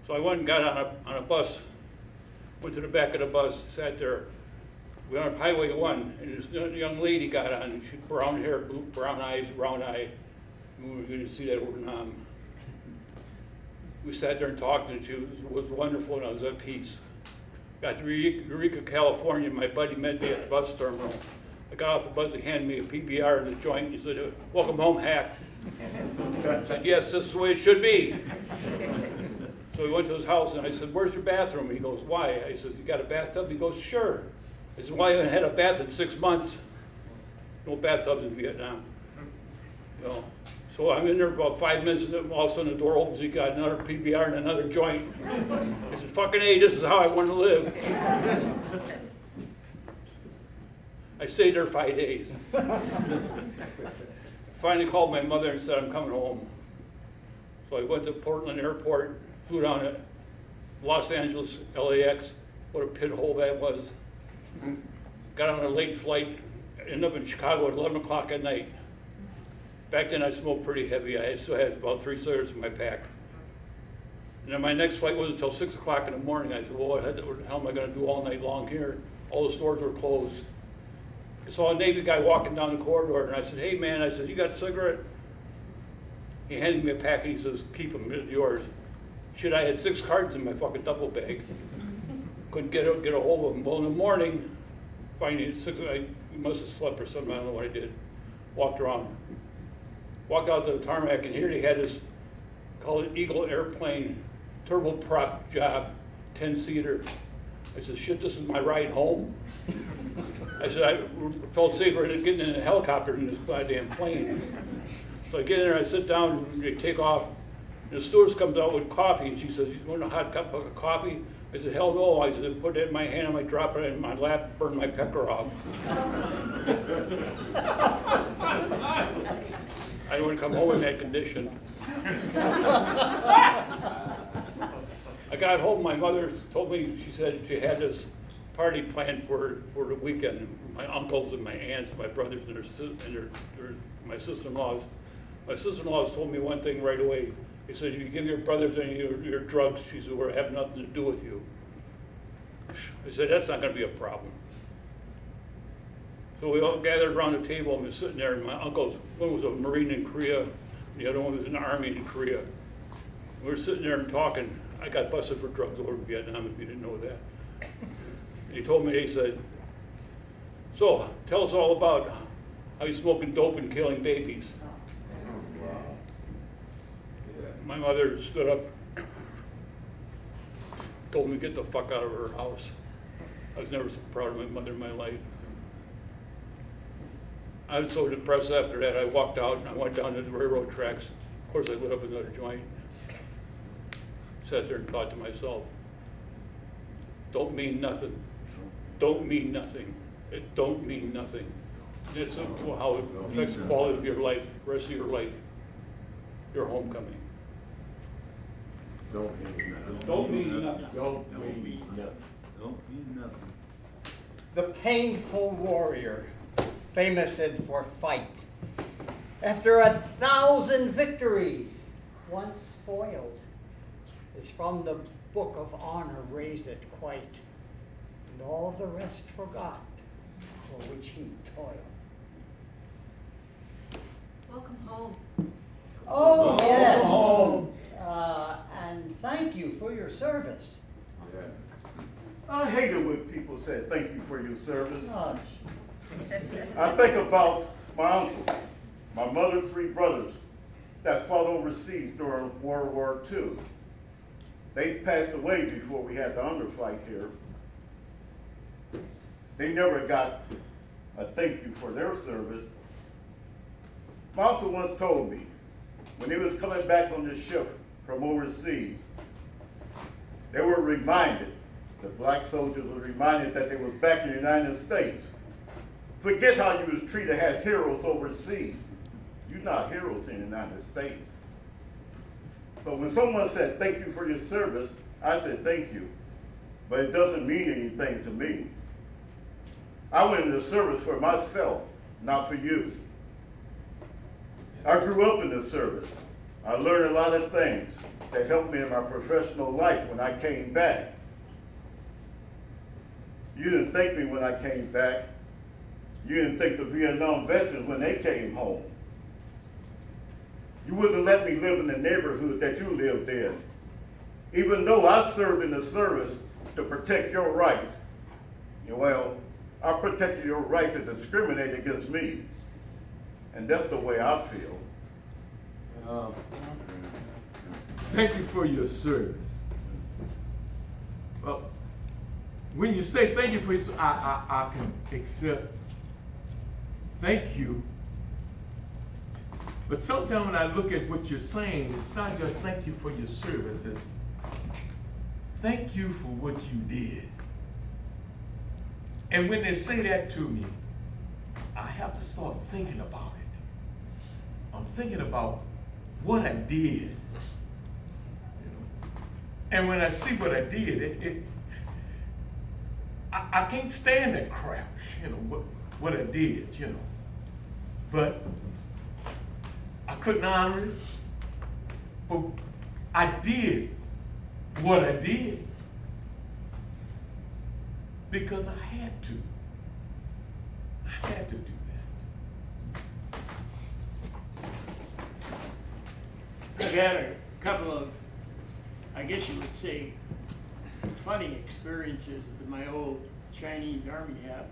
So I went and got on a bus, went to the back of the bus, sat there. We were on Highway 1, and this young lady got on, she had brown hair, brown eyes, round eye. We were gonna see that over Nam. We sat there and talked, and she was wonderful, and I was at peace. Got to Eureka, California, my buddy met me at the bus terminal. I got off the bus, he handed me a PBR and a joint, he said, welcome home, Hack. I said, yes, this is the way it should be. So we went to his house, and I said, where's your bathroom? He goes, why? I said, you got a bathtub? He goes, sure. I said, well, I haven't had a bath in 6 months. No bathtubs in Vietnam. You know? So I'm in there for about 5 minutes, and then all of a sudden the door opens, he got another PBR and another joint. I said, fucking A, this is how I want to live. I stayed there 5 days. Finally called my mother and said, I'm coming home. So I went to Portland Airport, flew down to Los Angeles, LAX. What a pit hole that was. Got on a late flight, ended up in Chicago at 11 o'clock at night. Back then I smoked pretty heavy. I still had about 3 cigarettes in my pack. And then my next flight wasn't until 6 o'clock in the morning. I said, well, what the hell am I going to do all night long here? All the stores were closed. I saw a Navy guy walking down the corridor, and I said, hey man, I said, you got a cigarette? He handed me a pack, and he says, keep them, it's yours. Shit, I had 6 cartons in my fucking duffel bag. Couldn't get a hold of them. Well, in the morning, finally, I must have slept or something, I don't know what I did. Walked around. Walked out to the tarmac, and here they had this, called it Eagle airplane, turboprop job, 10-seater. I said, shit, this is my ride home? I said, I felt safer than getting in a helicopter than this goddamn plane. So I get in there, I sit down, and they take off, and the stewardess comes out with coffee, and she says, you want a hot cup of coffee? I said, hell no. I said, put it in my hand, I might drop it in my lap, burn my pecker off. I wouldn't come home in that condition. I got home, my mother told me, she said she had this party planned for the weekend. My uncles and my aunts, my brothers and my sister-in-laws. My sister-in-laws told me one thing right away. They said, you give your brothers any of your drugs, she said, we'll have nothing to do with you. I said, that's not gonna be a problem. So we all gathered around the table and we're sitting there, and my uncles, one was a Marine in Korea, the other one was in the Army in Korea. We were sitting there and talking. I got busted for drugs over in Vietnam, if you didn't know that. And he told me, he said, so tell us all about how you're smoking dope and killing babies. My mother stood up, told me to get the fuck out of her house. I was never so proud of my mother in my life. I was so depressed after that, I walked out and I went down to the railroad tracks. Of course, I lit up another joint. Sat there and thought to myself, don't mean nothing. Don't mean nothing. It don't mean nothing. That's how it affects the quality of your life, the rest of your life, your homecoming. Don't mean nothing. Don't mean nothing. Don't mean nothing. Don't mean nothing. The painful warrior, famous for fight, after 1,000 victories, once foiled, is from the book of honor raise it quite, and all the rest forgot, for which he toiled. Welcome home. Oh, yes. home. And thank you for your service. I hate it when people say thank you for your service. Oh, I think about my uncle, my mother's 3 brothers that fought overseas during World War II. They passed away before we had the underfight here. They never got a thank you for their service. My uncle once told me, when he was coming back on the ship from overseas, they were reminded, the black soldiers were reminded that they was back in the United States. Forget how you was treated as heroes overseas. You're not heroes in the United States. So when someone said, thank you for your service, I said, thank you. But it doesn't mean anything to me. I went into service for myself, not for you. I grew up in the service. I learned a lot of things that helped me in my professional life when I came back. You didn't thank me when I came back. You didn't thank the Vietnam veterans when they came home. You wouldn't let me live in the neighborhood that you lived in. Even though I served in the service to protect your rights, well, I protected your right to discriminate against me. And that's the way I feel. Thank you for your service. Well, when you say thank you for your service, I can accept thank you. But sometimes when I look at what you're saying, it's not just thank you for your service, it's thank you for what you did. And when they say that to me, I have to start thinking about it. I'm thinking about what I did. And when I see what I did, I can't stand that crap, what I did, But I couldn't honor it. But I did what I did because I had to. I had to do that. I've had a couple of, I guess you would say, funny experiences that my old Chinese Army had.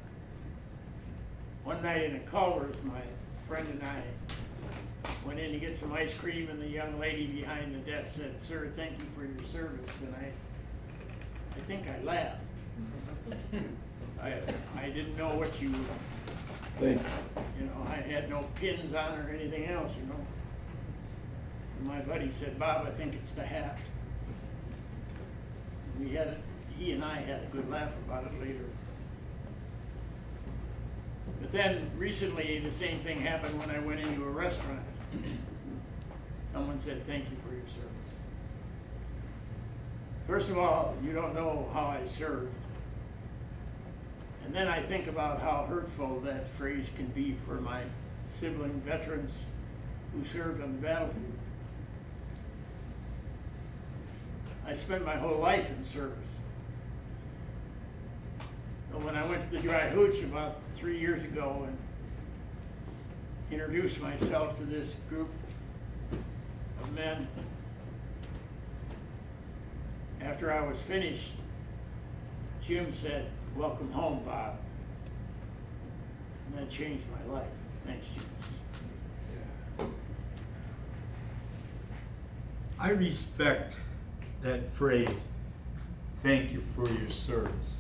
One night in a Culver's, my friend and I went in to get some ice cream, and the young lady behind the desk said, "Sir, thank you for your service." And I think I laughed. I didn't know what you I had no pins on or anything else, And my buddy said, "Bob, I think it's the hat." He and I had a good laugh about it later. But then recently the same thing happened when I went into a restaurant. Someone said, "Thank you for your service." First of all, you don't know how I served. And then I think about how hurtful that phrase can be for my sibling veterans who served on the battlefield. I spent my whole life in service. So when I went to the DryHootch about 3 years ago and introduced myself to this group of men, after I was finished, Jim said, "Welcome home, Bob." And that changed my life. Thanks, Jim. I respect that phrase, "Thank you for your service."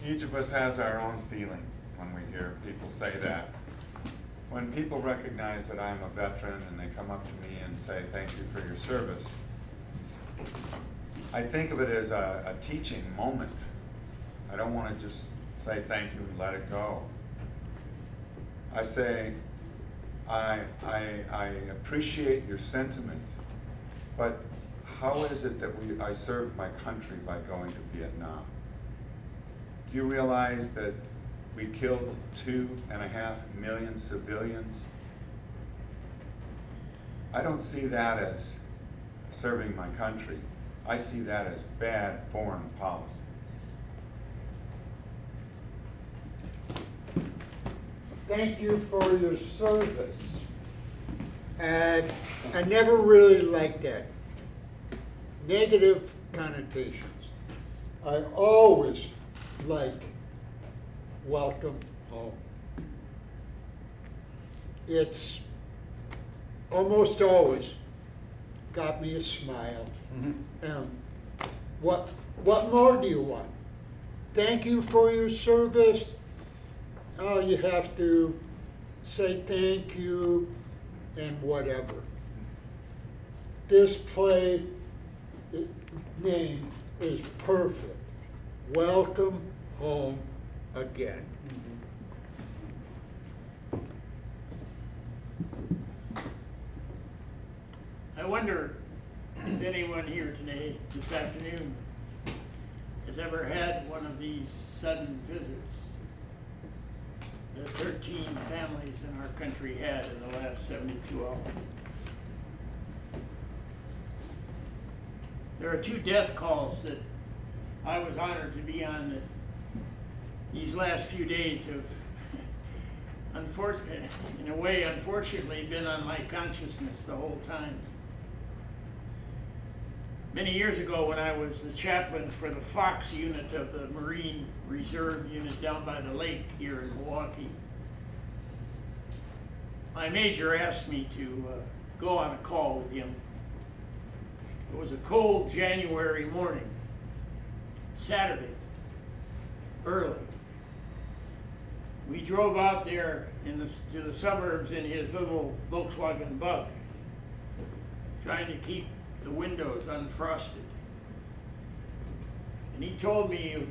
Each of us has our own feeling when we hear people say that. When people recognize that I'm a veteran and they come up to me and say, "Thank you for your service," I think of it as a teaching moment. I don't want to just say thank you and let it go. I say, I appreciate your sentiment, but how is it that I served my country by going to Vietnam? Do you realize that we killed 2.5 million civilians? I don't see that as serving my country. I see that as bad foreign policy. Thank you for your service. And I never really liked that. Negative connotations. I always like welcome home. It's almost always got me a smile. What more do you want? Thank you for your service. Oh, you have to say thank you and whatever. This play name is perfect. Welcome home again. I wonder if anyone here today, this afternoon, has ever had one of these sudden visits that 13 families in our country had in the last 72 hours. There are 2 death calls that I was honored to be on that these last few days have, in a way, unfortunately, been on my consciousness the whole time. Many years ago, when I was the chaplain for the Fox unit of the Marine Reserve unit down by the lake here in Milwaukee, my major asked me to go on a call with him. It was a cold January morning, Saturday, early. We drove out there to the suburbs in his little Volkswagen Bug, trying to keep the windows unfrosted. And he told me of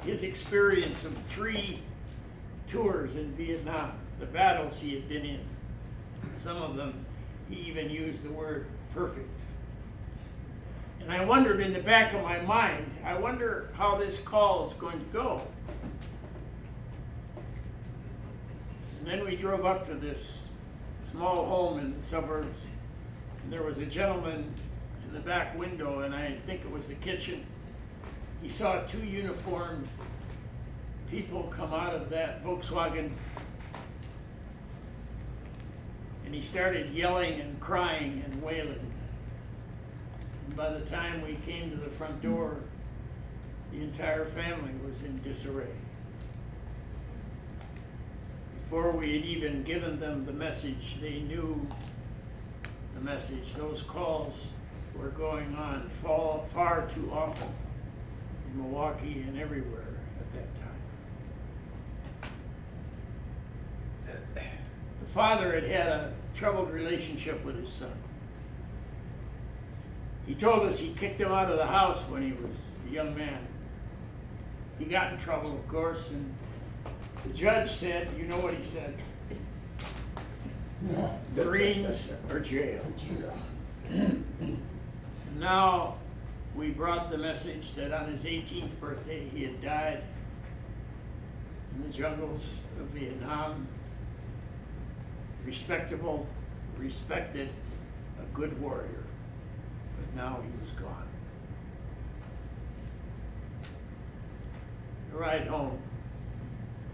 his experience of 3 tours in Vietnam, the battles he had been in. Some of them, he even used the word perfect. And I wondered in the back of my mind, I wonder how this call is going to go. And then we drove up to this small home in the suburbs, and there was a gentleman in the back window, and I think it was the kitchen. He saw 2 uniformed people come out of that Volkswagen, and he started yelling and crying and wailing. And by the time we came to the front door, the entire family was in disarray. Before we had even given them the message, they knew the message. Those calls were going on far too often in Milwaukee and everywhere at that time. The father had had a troubled relationship with his son. He told us he kicked him out of the house when he was a young man. He got in trouble, of course, and the judge said, you know what he said? Marines or jail. Now we brought the message that on his 18th birthday he had died in the jungles of Vietnam. Respectable, respected, a good warrior. But now he was gone. The ride home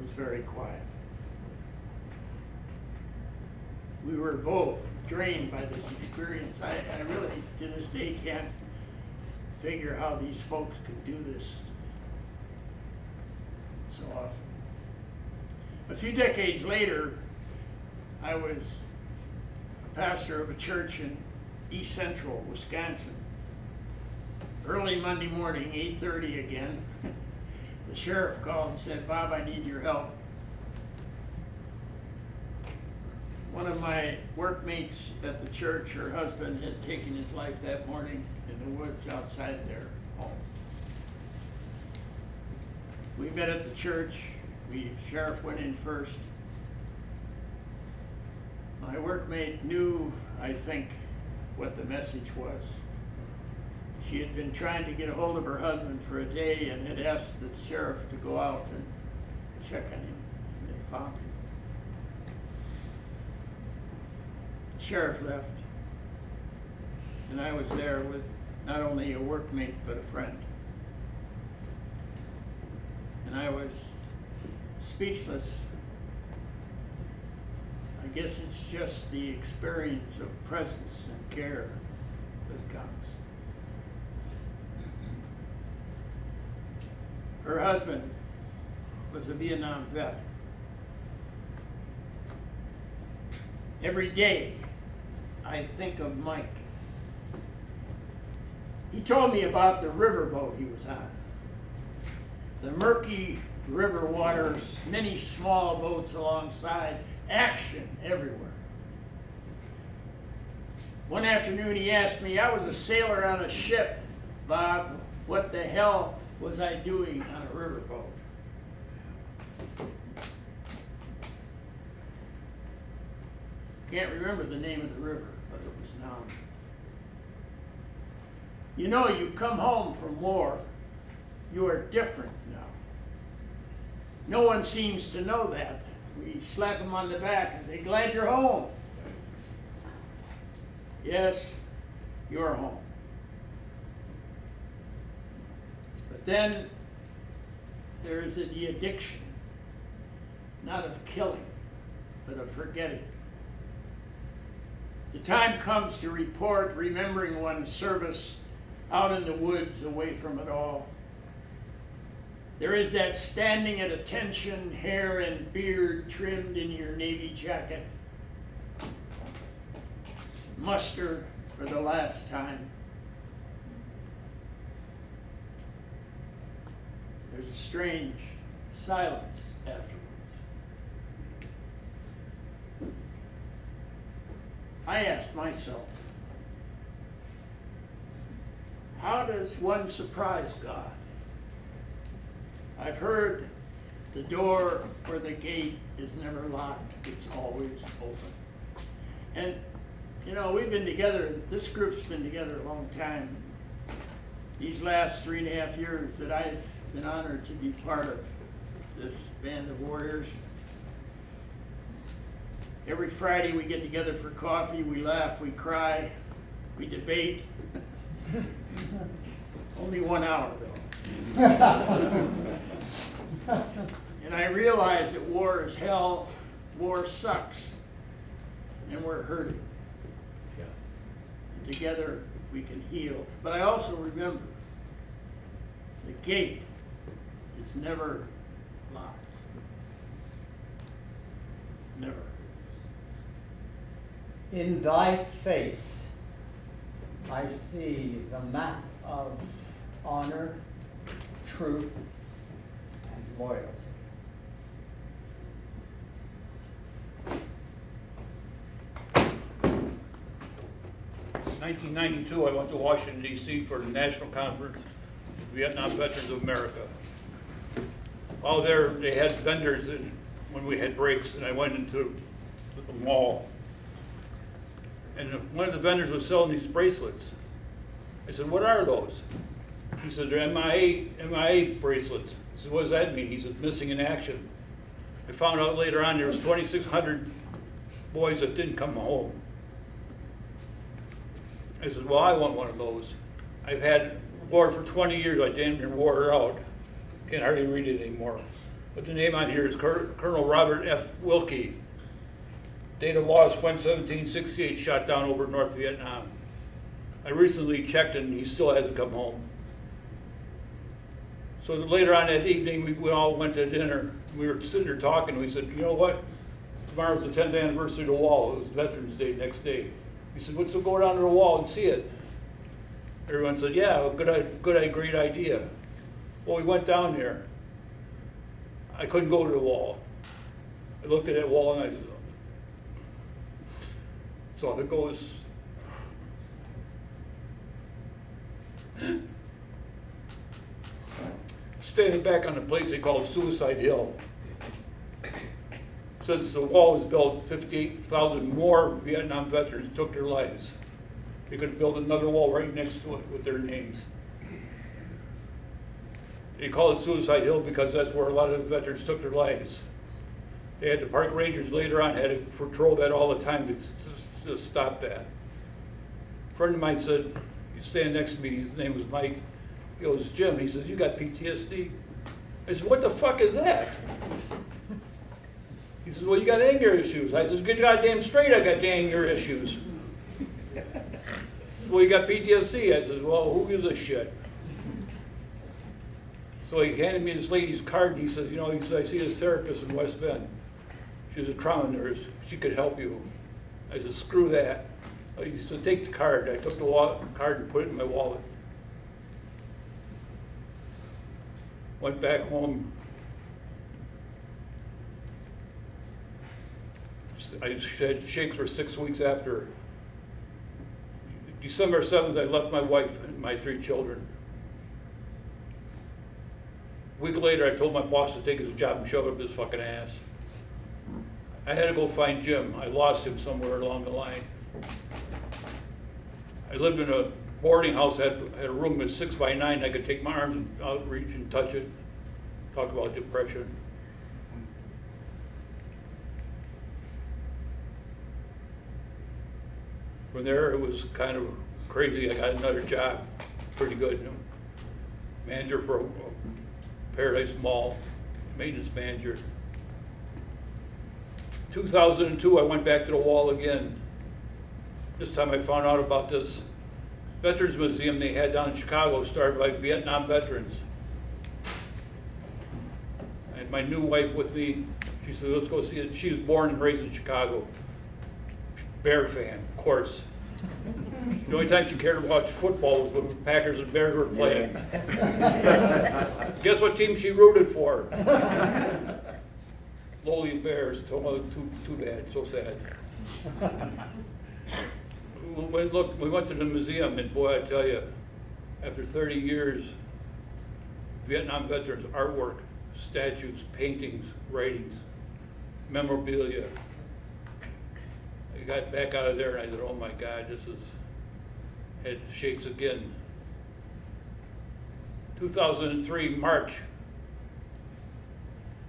was very quiet. We were both drained by this experience. I really, to this day, can't figure how these folks could do this so often. A few decades later, I was a pastor of a church in East Central, Wisconsin. Early Monday morning, 8:30 again, the sheriff called and said, Bob, I need your help. One of my workmates at the church, her husband, had taken his life that morning in the woods outside their home. We met at the church. Sheriff went in first. My workmate knew, I think, what the message was. She had been trying to get a hold of her husband for a day and had asked the sheriff to go out and check on him. And they found him. The sheriff left. And I was there with not only a workmate, but a friend. And I was speechless. I guess it's just the experience of presence and care that counts. Her husband was a Vietnam vet. Every day, I think of Mike. He told me about the riverboat he was on. The murky river waters, many small boats alongside, action everywhere. One afternoon he asked me, I was a sailor on a ship, Bob, what the hell was I doing on a riverboat? Can't remember the name of the river, but it was known. You know, you come home from war, you are different now. No one seems to know that. We slap them on the back and say, glad you're home. Yes, you're home. But then there is the addiction, not of killing, but of forgetting. The time comes to report, remembering one's service out in the woods, away from it all. There is that standing at attention, hair and beard trimmed in your navy jacket. Muster for the last time. There's a strange silence afterwards. I asked myself, how does one surprise God? I've heard the door or the gate is never locked, it's always open. And, you know, we've been together, this group's been together a long time. These last 3.5 years that I've been honored to be part of this band of warriors. Every Friday we get together for coffee, we laugh, we cry, we debate. Only 1 hour though. And I realize that war is hell, war sucks, and we're hurting. And together we can heal. But I also remember the gate is never locked. Never. In thy face, I see the map of honor, truth, and loyalty. In 1992, I went to Washington, D.C. for the National Conference of Vietnam Veterans of America. While there, they had vendors when we had breaks, and I went into the mall. And one of the vendors was selling these bracelets. I said, what are those? He said, they're MIA bracelets. I said, what does that mean? He said, missing in action. I found out later on there was 2,600 boys that didn't come home. I said, well, I want one of those. I've had war for 20 years. I damn near wore her out. Can't hardly read it anymore. But the name on here is Colonel Robert F. Wilkie. Date of loss 1/17/68, shot down over North Vietnam. I recently checked and he still hasn't come home. So later on that evening, we all went to dinner. We were sitting there talking. We said, you know what? Tomorrow's the 10th anniversary of the wall. It was Veterans Day next day. He said, let's go down to the wall and see it. Everyone said, yeah, great idea. Well, we went down there. I couldn't go to the wall. I looked at that wall and I said, so it goes. Standing back on a place they call Suicide Hill. Since the wall was built, 58,000 more Vietnam veterans took their lives. They could build another wall right next to it with their names. They call it Suicide Hill because that's where a lot of the veterans took their lives. They had the park rangers later on had to patrol that all the time to stop that. A friend of mine said, he's standing next to me, his name was Mike. He goes, Jim, he says, you got PTSD? I said, what the fuck is that? He says, well, you got anger issues. I said, get goddamn straight, I got anger issues. Well, you got PTSD. I said, well, who gives a shit? So he handed me this lady's card, and he says, you know, he said, I see this therapist in West Bend. She's a trauma nurse. She could help you. I said, screw that. He said, take the card. I took the card and put it in my wallet. Went back home. I had shakes for 6 weeks after. December 7th, I left my wife and my 3 children. A week later, I told my boss to take his job and shove up his fucking ass. I had to go find Jim. I lost him somewhere along the line. I lived in a boarding house, had a room that's 6 by 9. I could take my arms out, reach and touch it. Talk about depression. From there, it was kind of crazy. I got another job, pretty good. You know, manager for a Paradise Mall, maintenance manager. 2002, I went back to the wall again. This time I found out about this Veterans Museum they had down in Chicago, started by Vietnam veterans. I had my new wife with me. She said, let's go see it. She was born and raised in Chicago. Bear fan, of course. The only time she cared to watch football was when Packers and Bears were playing. Guess what team she rooted for? Lowly Bears. Too bad, so sad. We went to the museum, and boy, I tell you, after 30 years, Vietnam veterans, artwork, statues, paintings, writings, memorabilia. I got back out of there and I said, oh my God, head shakes again. 2003, March,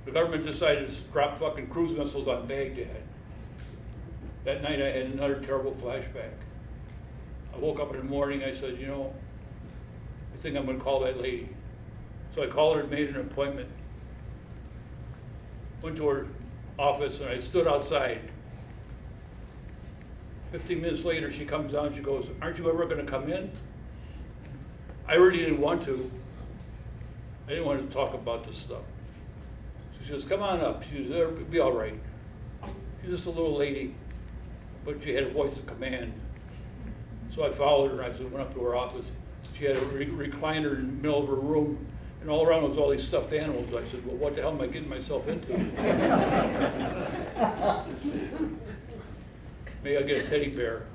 the government decided to drop fucking cruise missiles on Baghdad. That night I had another terrible flashback. I woke up in the morning, I said, you know, I think I'm gonna call that lady. So I called her and made an appointment. Went to her office and I stood outside. 15 minutes later, she comes down, she goes, aren't you ever gonna come in? I really didn't want to. I didn't want to talk about this stuff. So she says, come on up. She says, it'll be all right. She's just a little lady, but she had a voice of command. So I followed her and I went up to her office. She had a recliner in the middle of her room, and all around was all these stuffed animals. I said, well, what the hell am I getting myself into? Maybe I'll get a teddy bear.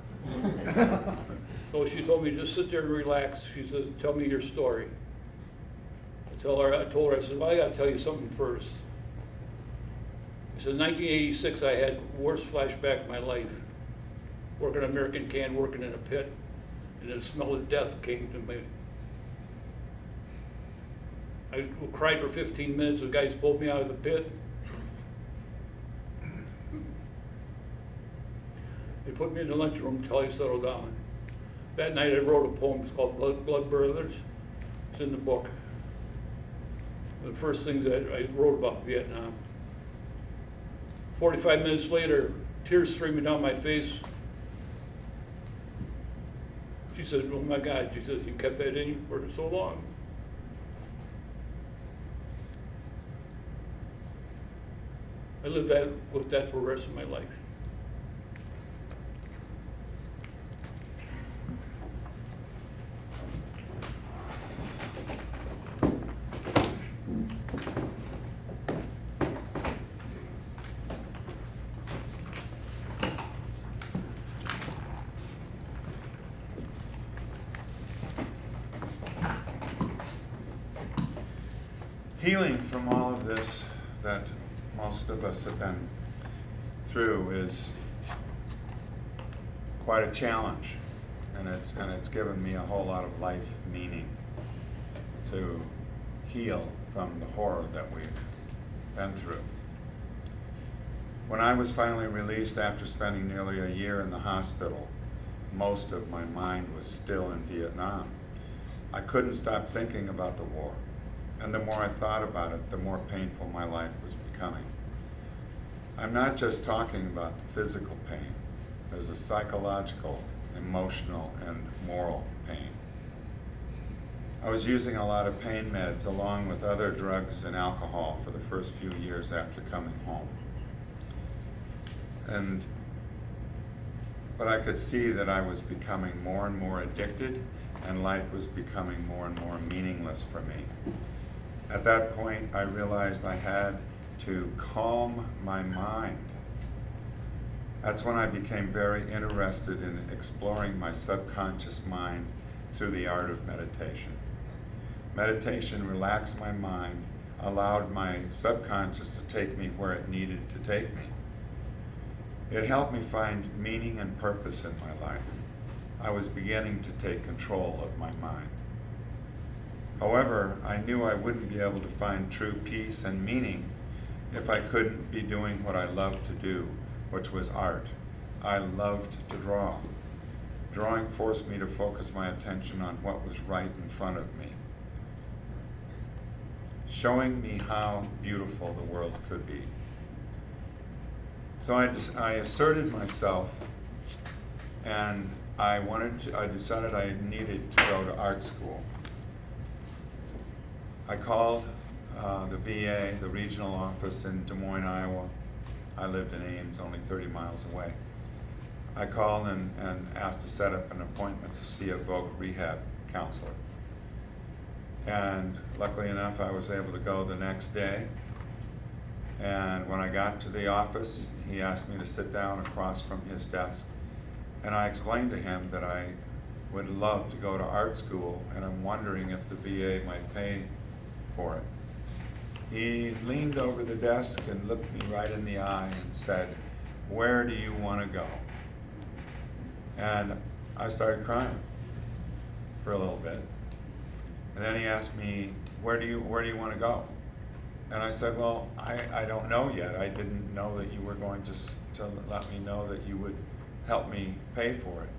So she told me, just sit there and relax. She says, tell me your story. I told her, I said, well, I gotta tell you something first. I said, in 1986, I had the worst flashback of my life. Working an American can, working in a pit, and the smell of death came to me. I cried for 15 minutes. The guys pulled me out of the pit. They put me in the lunchroom until I settled down. That night I wrote a poem. It's called Blood Brothers. It's in the book. The first thing that I wrote about Vietnam. 45 minutes later, tears streaming down my face. She said, oh my God, she said, you kept that in you for so long. I lived with that for the rest of my life. Healing from all of this that most of us have been through is quite a challenge. and it's given me a whole lot of life meaning to heal from the horror that we've been through. When I was finally released after spending nearly a year in the hospital, most of my mind was still in Vietnam. I couldn't stop thinking about the war, and the more I thought about it, the more painful my life was becoming. I'm not just talking about the physical pain. There's a psychological, emotional, and moral pain. I was using a lot of pain meds along with other drugs and alcohol for the first few years after coming home. But I could see that I was becoming more and more addicted, and life was becoming more and more meaningless for me. At that point, I realized I had to calm my mind. That's when I became very interested in exploring my subconscious mind through the art of meditation. Meditation relaxed my mind, allowed my subconscious to take me where it needed to take me. It helped me find meaning and purpose in my life. I was beginning to take control of my mind. However, I knew I wouldn't be able to find true peace and meaning if I couldn't be doing what I loved to do, which was art. I loved to draw. Drawing forced me to focus my attention on what was right in front of me, showing me how beautiful the world could be. So I asserted myself, and I decided I needed to go to art school. I called the VA, the regional office in Des Moines, Iowa. I lived in Ames, only 30 miles away. I called and asked to set up an appointment to see a voc rehab counselor. And luckily enough, I was able to go the next day. And when I got to the office, he asked me to sit down across from his desk. And I explained to him that I would love to go to art school, and I'm wondering if the VA might pay for it. He leaned over the desk and looked me right in the eye and said, "Where do you want to go?" And I started crying for a little bit. And then he asked me, where do you want to go? And I said, well, I don't know yet. I didn't know that you were going to let me know that you would help me pay for it.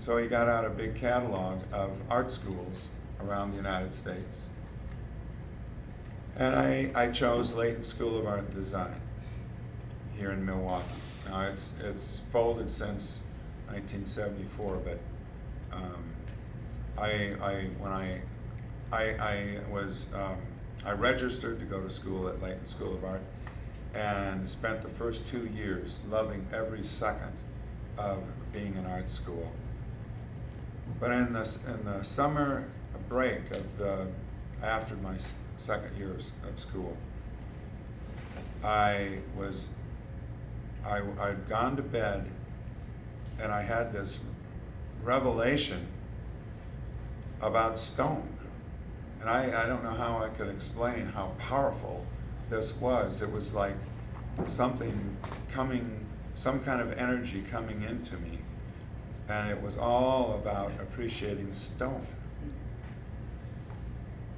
So he got out a big catalog of art schools around the United States. And I chose Layton School of Art and Design here in Milwaukee. Now it's folded since 1974, but I registered to go to school at Layton School of Art and spent the first 2 years loving every second of being in art school. But in the summer break after my second year of school, I'd gone to bed and I had this revelation about stone. And I don't know how I could explain how powerful this was. It was like something some kind of energy coming into me. And it was all about appreciating stone.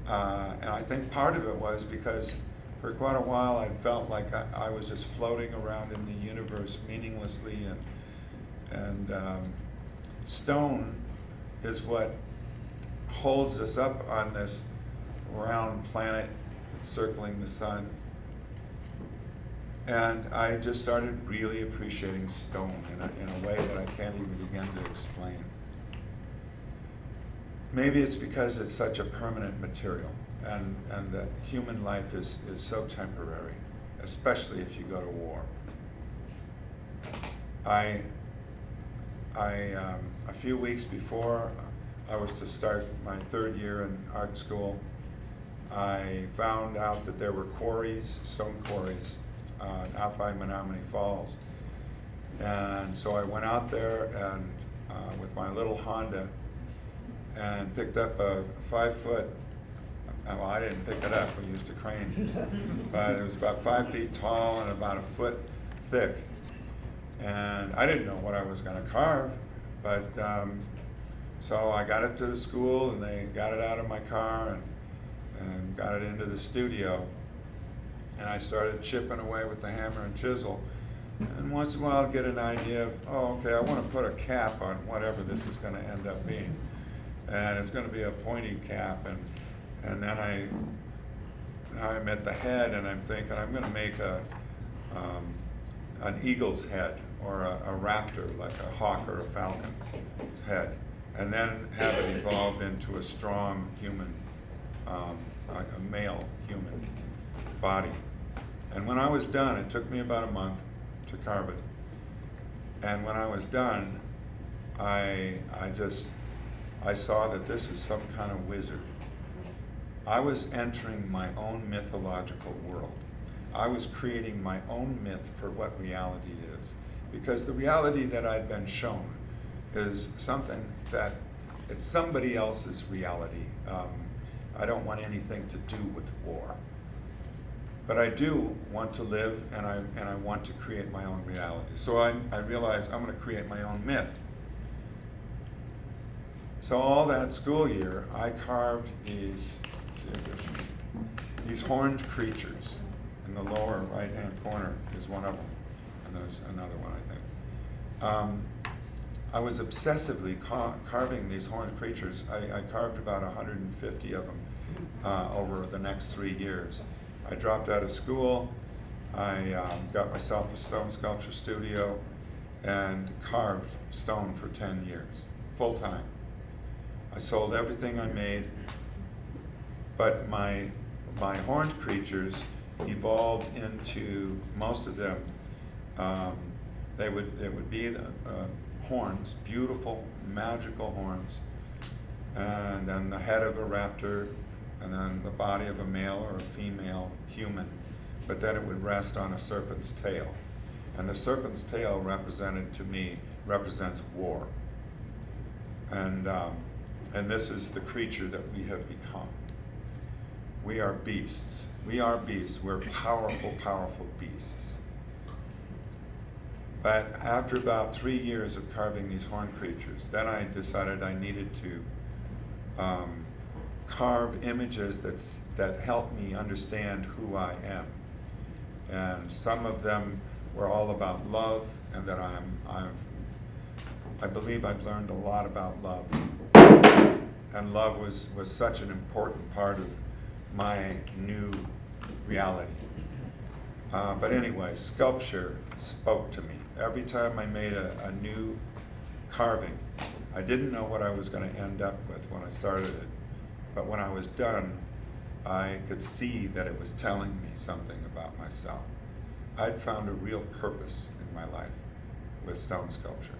And I think part of it was because for quite a while I felt like I was just floating around in the universe meaninglessly, and stone is what holds us up on this round planet that's circling the sun. And I just started really appreciating stone in a way that I can't even begin to explain. Maybe it's because it's such a permanent material, and that human life is so temporary, especially if you go to war. A few weeks before I was to start my third year in art school, I found out that there were stone quarries, out by Menominee Falls. And so I went out there and with my little Honda and picked up a 5-foot, well, I didn't pick it up, we used a crane, but it was about 5 feet tall and about a foot thick. And I didn't know what I was going to carve, But, so I got it to the school, and they got it out of my car and got it into the studio. And I started chipping away with the hammer and chisel. And once in a while I'd get an idea of, oh, okay, I want to put a cap on whatever this is going to end up being. And it's going to be a pointy cap. And then I'm at the head, and I'm thinking I'm going to make an eagle's head, or a raptor, like a hawk or a falcon's head, and then have it evolve into a strong human, like a male human body. And when I was done, it took me about a month to carve it. And when I was done, I saw that this is some kind of wizard. I was entering my own mythological world. I was creating my own myth for what reality is. Because the reality that I'd been shown is something that it's somebody else's reality. I don't want anything to do with war. But I do want to live, and I want to create my own reality. So I realized I'm going to create my own myth. So all that school year, I carved these horned creatures. In the lower right-hand corner is one of them, and there's another one, I think. I was obsessively carving these horned creatures. I carved about 150 of them over the next 3 years. I dropped out of school. I got myself a stone sculpture studio and carved stone for 10 years, full time. I sold everything I made, but my horned creatures evolved into, most of them, it would be the horns, beautiful, magical horns, and then the head of a raptor, and then the body of a male or a female human, but then it would rest on a serpent's tail. And the serpent's tail represents war. And this is the creature that we have become. We are beasts. We are beasts. We're powerful, powerful beasts. But after about 3 years of carving these horned creatures, then I decided I needed to carve images that help me understand who I am. And some of them were all about love, and that I believe I've learned a lot about love. And love was such an important part of my new reality. But anyway, sculpture spoke to me. Every time I made a new carving, I didn't know what I was going to end up with when I started it. But when I was done, I could see that it was telling me something about myself. I'd found a real purpose in my life with stone sculpture.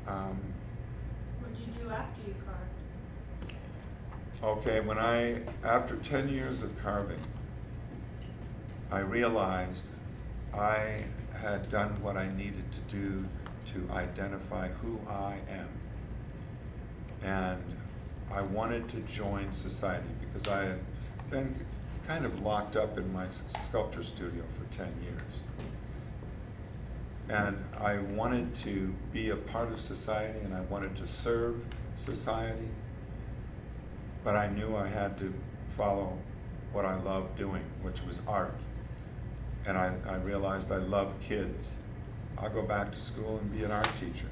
What did you do after you carved? Okay, after 10 years of carving, I realized I had done what I needed to do to identify who I am. And I wanted to join society because I had been kind of locked up in my sculpture studio for 10 years. And I wanted to be a part of society, and I wanted to serve society, but I knew I had to follow what I loved doing, which was art. And I realized I love kids. I'll go back to school and be an art teacher.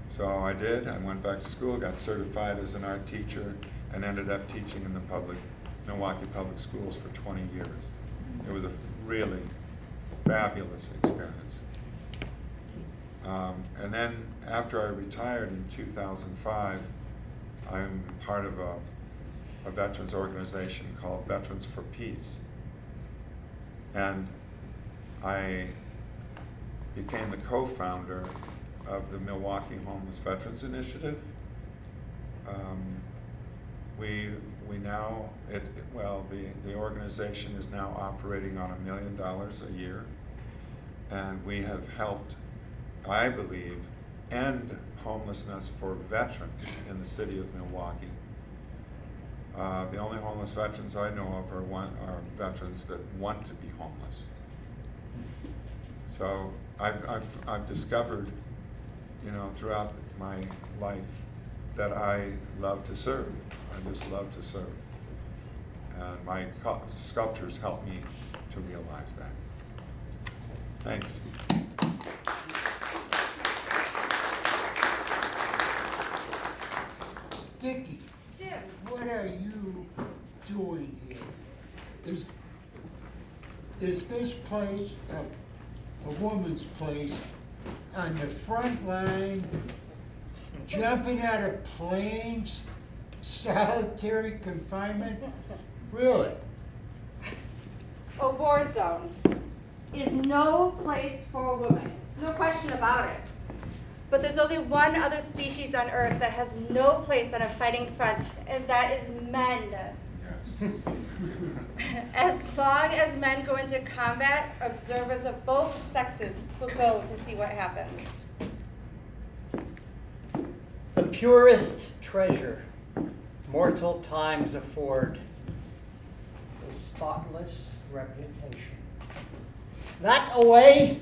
So I did. I went back to school, got certified as an art teacher, and ended up teaching in the Milwaukee Public Schools for 20 years. It was a really fabulous experience. And then after I retired in 2005, I'm part of a veterans organization called Veterans for Peace. And I became the co-founder of the Milwaukee Homeless Veterans Initiative. The organization is now operating on $1 million a year, and we have helped, I believe, end homelessness for veterans in the city of Milwaukee. The only homeless veterans I know of are veterans that want to be homeless. So I've discovered, you know, throughout my life that I love to serve. I just love to serve. And my sculptures help me to realize that. Thanks. Dickie, Jim, what are you doing here? Is this place a woman's place on the front line, jumping out of planes, solitary confinement? Really? a war zone is no place for a woman. No question about it. But there's only one other species on Earth that has no place on a fighting front, and that is men. Yes. As long as men go into combat, observers of both sexes will go to see what happens. The purest treasure mortal times afford is spotless reputation. That away,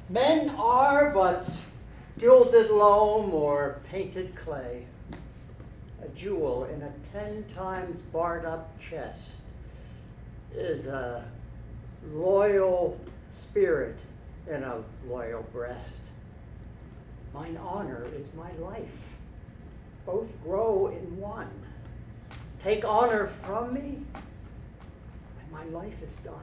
men are but gilded loam or painted clay, a jewel in a 10 times barred up chest is a loyal spirit in a loyal breast. Mine honor is my life. Both grow in one. Take honor from me, and my life is done.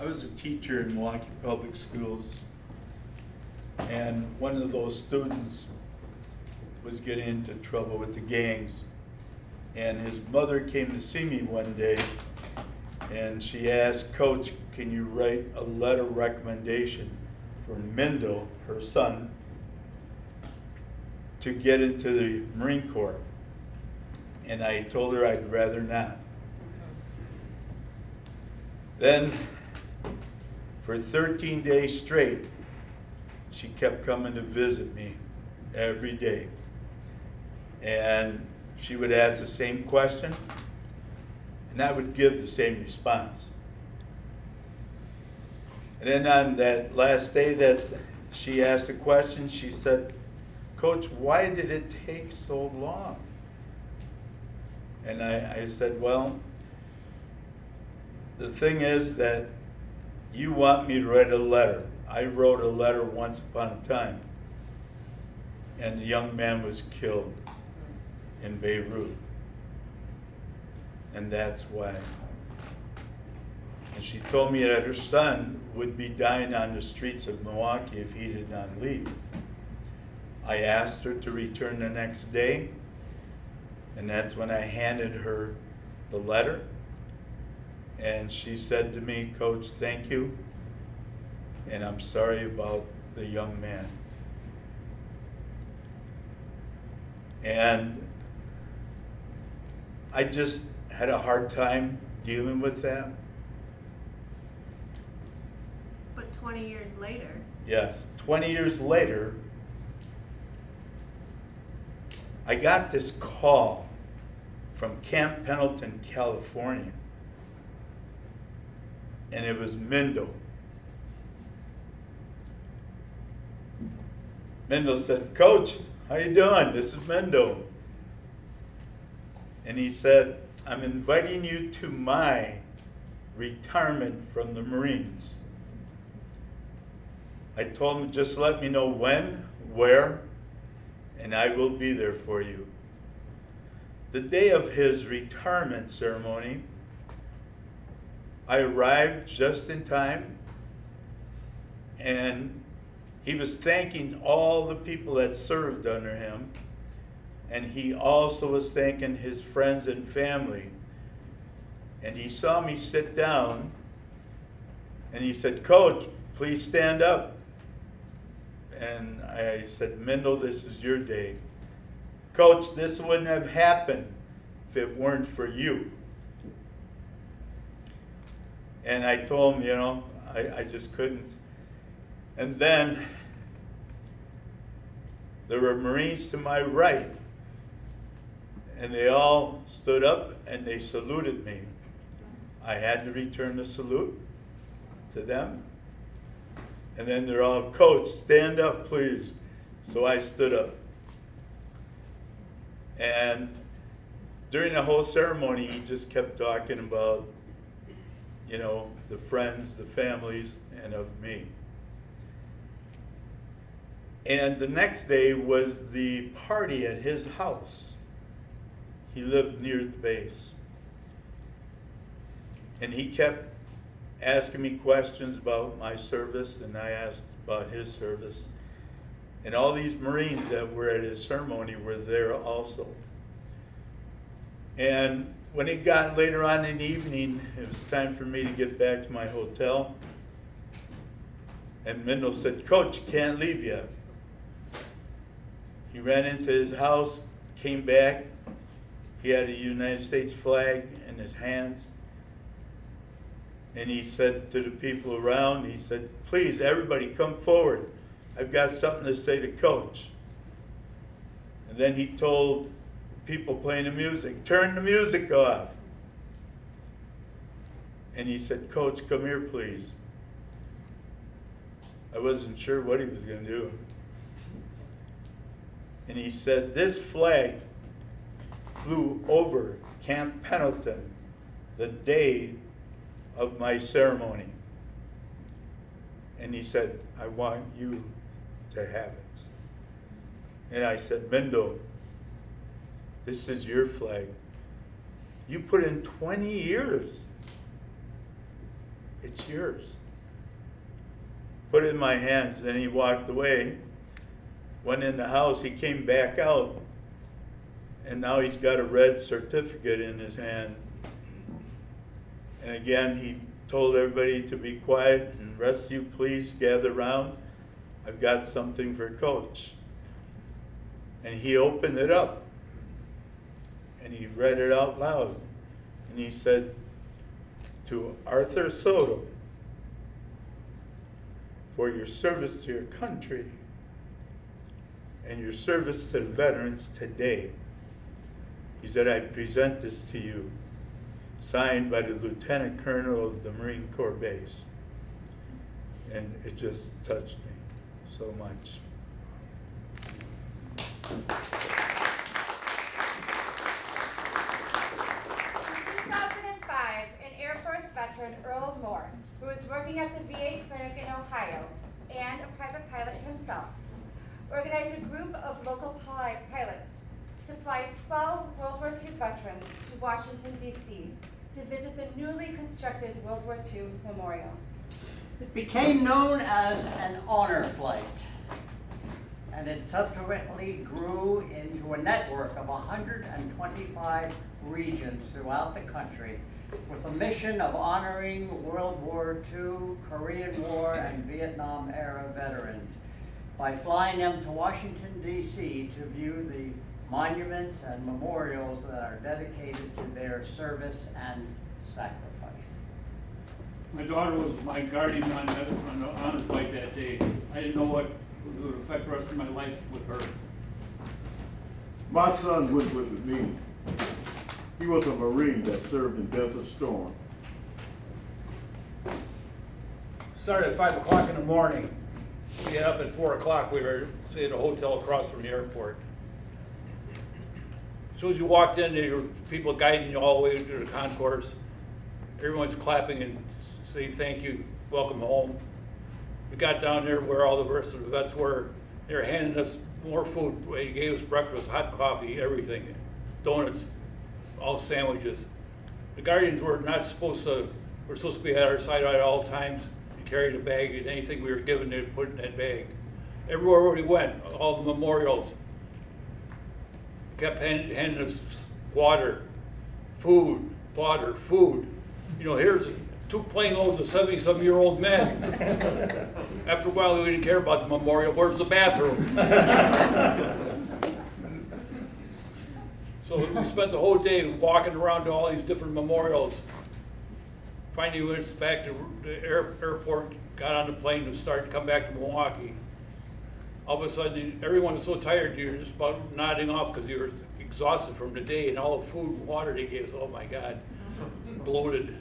I was a teacher in Milwaukee Public Schools, and one of those students was getting into trouble with the gangs. And his mother came to see me one day, and she asked, "Coach, can you write a letter of recommendation for Mendel, her son, to get into the Marine Corps?" And I told her I'd rather not. Then, for 13 days straight, she kept coming to visit me every day. And she would ask the same question, and I would give the same response. And then on that last day that she asked the question, she said, "Coach, why did it take so long?" And I said, "Well, the thing is that you want me to write a letter. I wrote a letter once upon a time, and the young man was killed in Beirut. And that's why." And she told me that her son would be dying on the streets of Milwaukee if he did not leave. I asked her to return the next day, and that's when I handed her the letter. And she said to me, "Coach, thank you, and I'm sorry about the young man." And I just had a hard time dealing with that. But 20 years later, Yes, 20 years later, I got this call from Camp Pendleton, California. And it was Mendel. Mendel said, "Coach, how you doing? This is Mendel." And he said, "I'm inviting you to my retirement from the Marines." I told him, "Just let me know when, where, and I will be there for you." The day of his retirement ceremony, I arrived just in time, and he was thanking all the people that served under him, and he also was thanking his friends and family. And he saw me sit down, and he said, "Coach, please stand up." And I said, "Mendel, this is your day. Coach, this wouldn't have happened if it weren't for you." And I told him, I just couldn't. And then there were Marines to my right. And they all stood up and they saluted me. I had to return the salute to them. And then they're all, "Coach, stand up, please." So I stood up. And during the whole ceremony, he just kept talking about, you know, the friends, the families, and of me. And the next day was the party at his house. He lived near the base. And he kept asking me questions about my service, and I asked about his service. And all these Marines that were at his ceremony were there also. And when it got later on in the evening, it was time for me to get back to my hotel. And Mendel said, "Coach, you can't leave yet." He ran into his house, came back. He had a United States flag in his hands. And he said to the people around, he said, "Please, everybody come forward. I've got something to say to Coach." And then he told people playing the music, "Turn the music off." And he said, "Coach, come here, please." I wasn't sure what he was going to do. And he said, "This flag flew over Camp Pendleton the day of my ceremony." And he said, "I want you to have it." And I said, "Mendel, this is your flag. You put in 20 years. It's yours." Put it in my hands. Then he walked away, went in the house. He came back out, and now he's got a red certificate in his hand. And again, he told everybody to be quiet, and the rest of you, please gather around. I've got something for Coach. And he opened it up, and he read it out loud. And he said, "To Arthur Soto, for your service to your country and your service to the veterans today," he said, "I present this to you, signed by the Lieutenant Colonel of the Marine Corps Base." And it just touched me so much. In 2005, an Air Force veteran, Earl Morse, who was working at the VA clinic in Ohio and a private pilot himself, organized a group of local pilots to fly 12 World War II veterans to Washington, D.C. to visit the newly constructed World War II memorial. It became known as an honor flight, and it subsequently grew into a network of 125 regions throughout the country with a mission of honoring World War II, Korean War, and Vietnam era veterans by flying them to Washington, D.C. to view the monuments and memorials that are dedicated to their service and sacrifice. My daughter was my guardian on the honor flight that day. I didn't know what would affect the rest of my life with her. My son went with me. He was a Marine that served in Desert Storm. Started at 5 o'clock in the morning. We got up at 4 o'clock. We were at a hotel across from the airport. As soon as you walked in, there were people guiding you all the way to the concourse. Everyone's clapping and saying thank you, welcome home. We got down there where all the rest of the vets were. They were handing us more food. They gave us breakfast, hot coffee, everything, donuts, all sandwiches. The Guardians were not supposed to, were supposed to be at our side at all times. We carried a bag, and anything we were given, they put in that bag. Everywhere we went, all the memorials, kept handing us water, food, water, food. You know, here's 2 plane loads of 70-some-year-old men. After a while, we didn't care about the memorial. Where's the bathroom? So we spent the whole day walking around to all these different memorials. Finally, we went back to the airport, got on the plane to come back to Milwaukee. All of a sudden, everyone was so tired, you were just about nodding off because you exhausted from the day and all the food and water they gave us. Oh my God, bloated.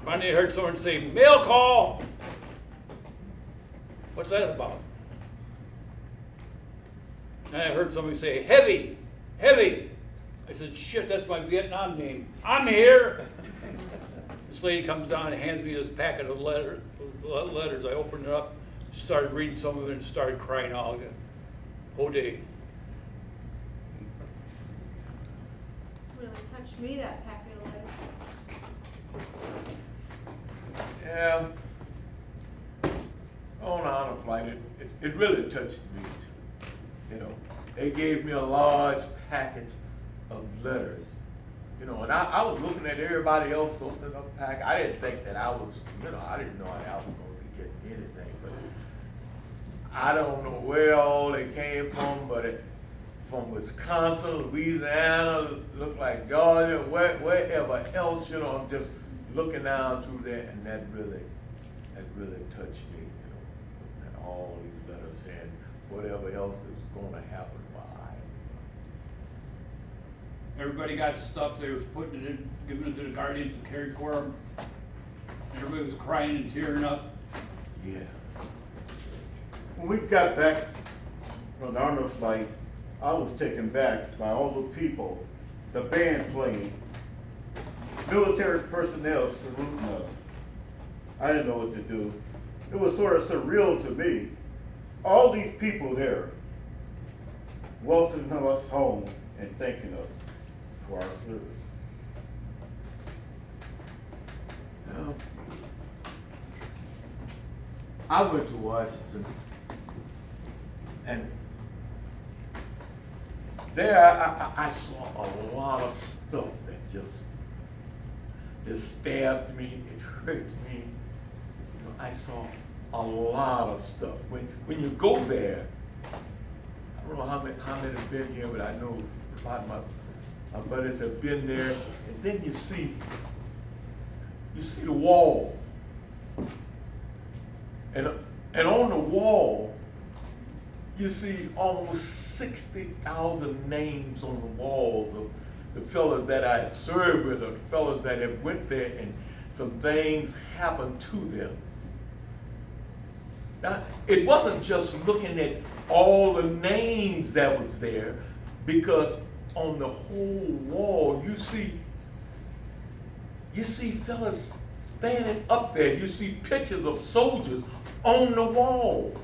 Finally, I heard someone say, "Mail call." What's that about? And I heard somebody say, "Heavy, heavy." I said, "Shit, that's my Vietnam name. I'm here." This lady comes down and hands me this packet of letters. I opened it up, started reading some of it, and started crying all again. Whole day. Really touched me, that packet of letters. Yeah. On an honor flight, it really touched me too. You know, they gave me a large package of letters. You know, and I was looking at everybody else opening up a pack. I didn't think that I was, you know, I didn't know I was going to be getting anything. But I don't know where all they came from, but from Wisconsin, Louisiana, looked like Georgia, wherever else, you know, I'm just looking down through there, and that really touched me, you know, looking at all these letters and whatever else is going to happen while Everybody got stuff. They was putting it in, giving it to the guardians to carry for them. Everybody was crying and tearing up. Yeah. When we got back from the honor flight, I was taken back by all the people, the band playing, military personnel saluting us. I didn't know what to do. It was sort of surreal to me. All these people there welcoming us home and thanking us for our service. Now, I went to Washington, and there I saw a lot of stuff that just stabbed me, it hurt me. You know, I saw a lot of stuff. When you go there, I don't know how many have been here, but I know a lot of my buddies have been there, and then you see the wall. And on the wall, you see almost 60,000 names on the walls of the fellas that I had served with, or the fellas that had went there, and some things happened to them. Now, it wasn't just looking at all the names that was there, because on the whole wall, you see fellas standing up there. You see pictures of soldiers on the wall.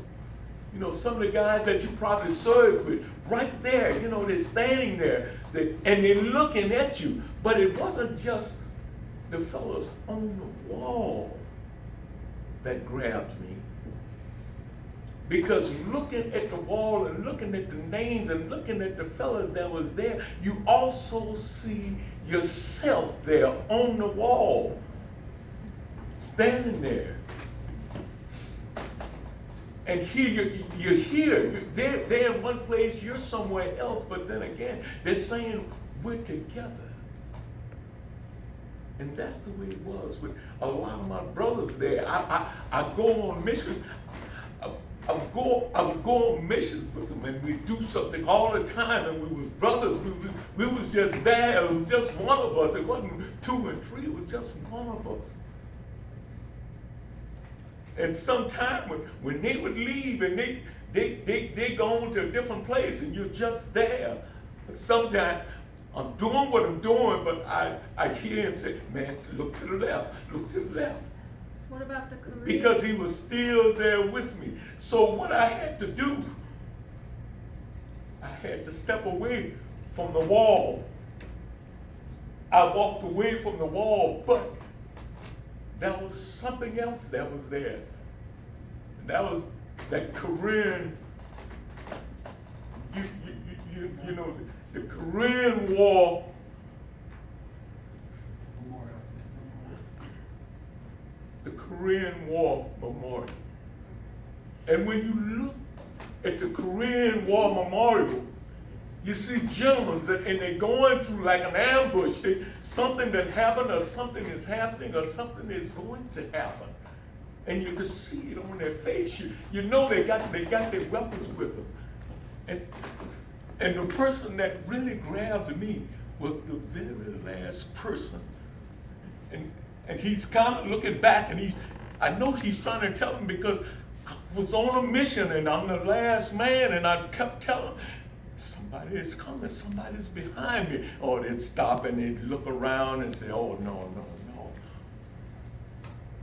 You know, some of the guys that you probably served with, right there, you know, they're standing there, and they're looking at you. But it wasn't just the fellas on the wall that grabbed me. Because looking at the wall and looking at the names and looking at the fellas that was there, you also see yourself there on the wall, standing there. And here you're here. They're in one place, you're somewhere else, but then again, they're saying we're together. And that's the way it was with a lot of my brothers there. I go on missions. I would go on missions with them, and we do something all the time, and we was brothers. We was just there. It was just one of us. It wasn't 2 and 3. It was just one of us. And sometime when they would leave and they go on to a different place, and you're just there. But sometimes I'm doing what I'm doing, but I hear him say, "Man, look to the left. Look to the left." What about the career? Because he was still there with me. So what I had to do, I had to step away from the wall. I walked away from the wall, but there was something else that was there. And that was that Korean, you know, the Korean War. The Korean War Memorial. And when you look at the Korean War Memorial, you see gentlemen and they're going through like an ambush. Something that happened, or something is happening, or something is going to happen. And you can see it on their face. You know they got their weapons with them. And the person that really grabbed me was the very last person. And he's kind of looking back, and I know he's trying to tell him because I was on a mission and I'm the last man, and I kept telling him, somebody is coming, somebody's behind me. Or they'd stop and they'd look around and say, oh, no.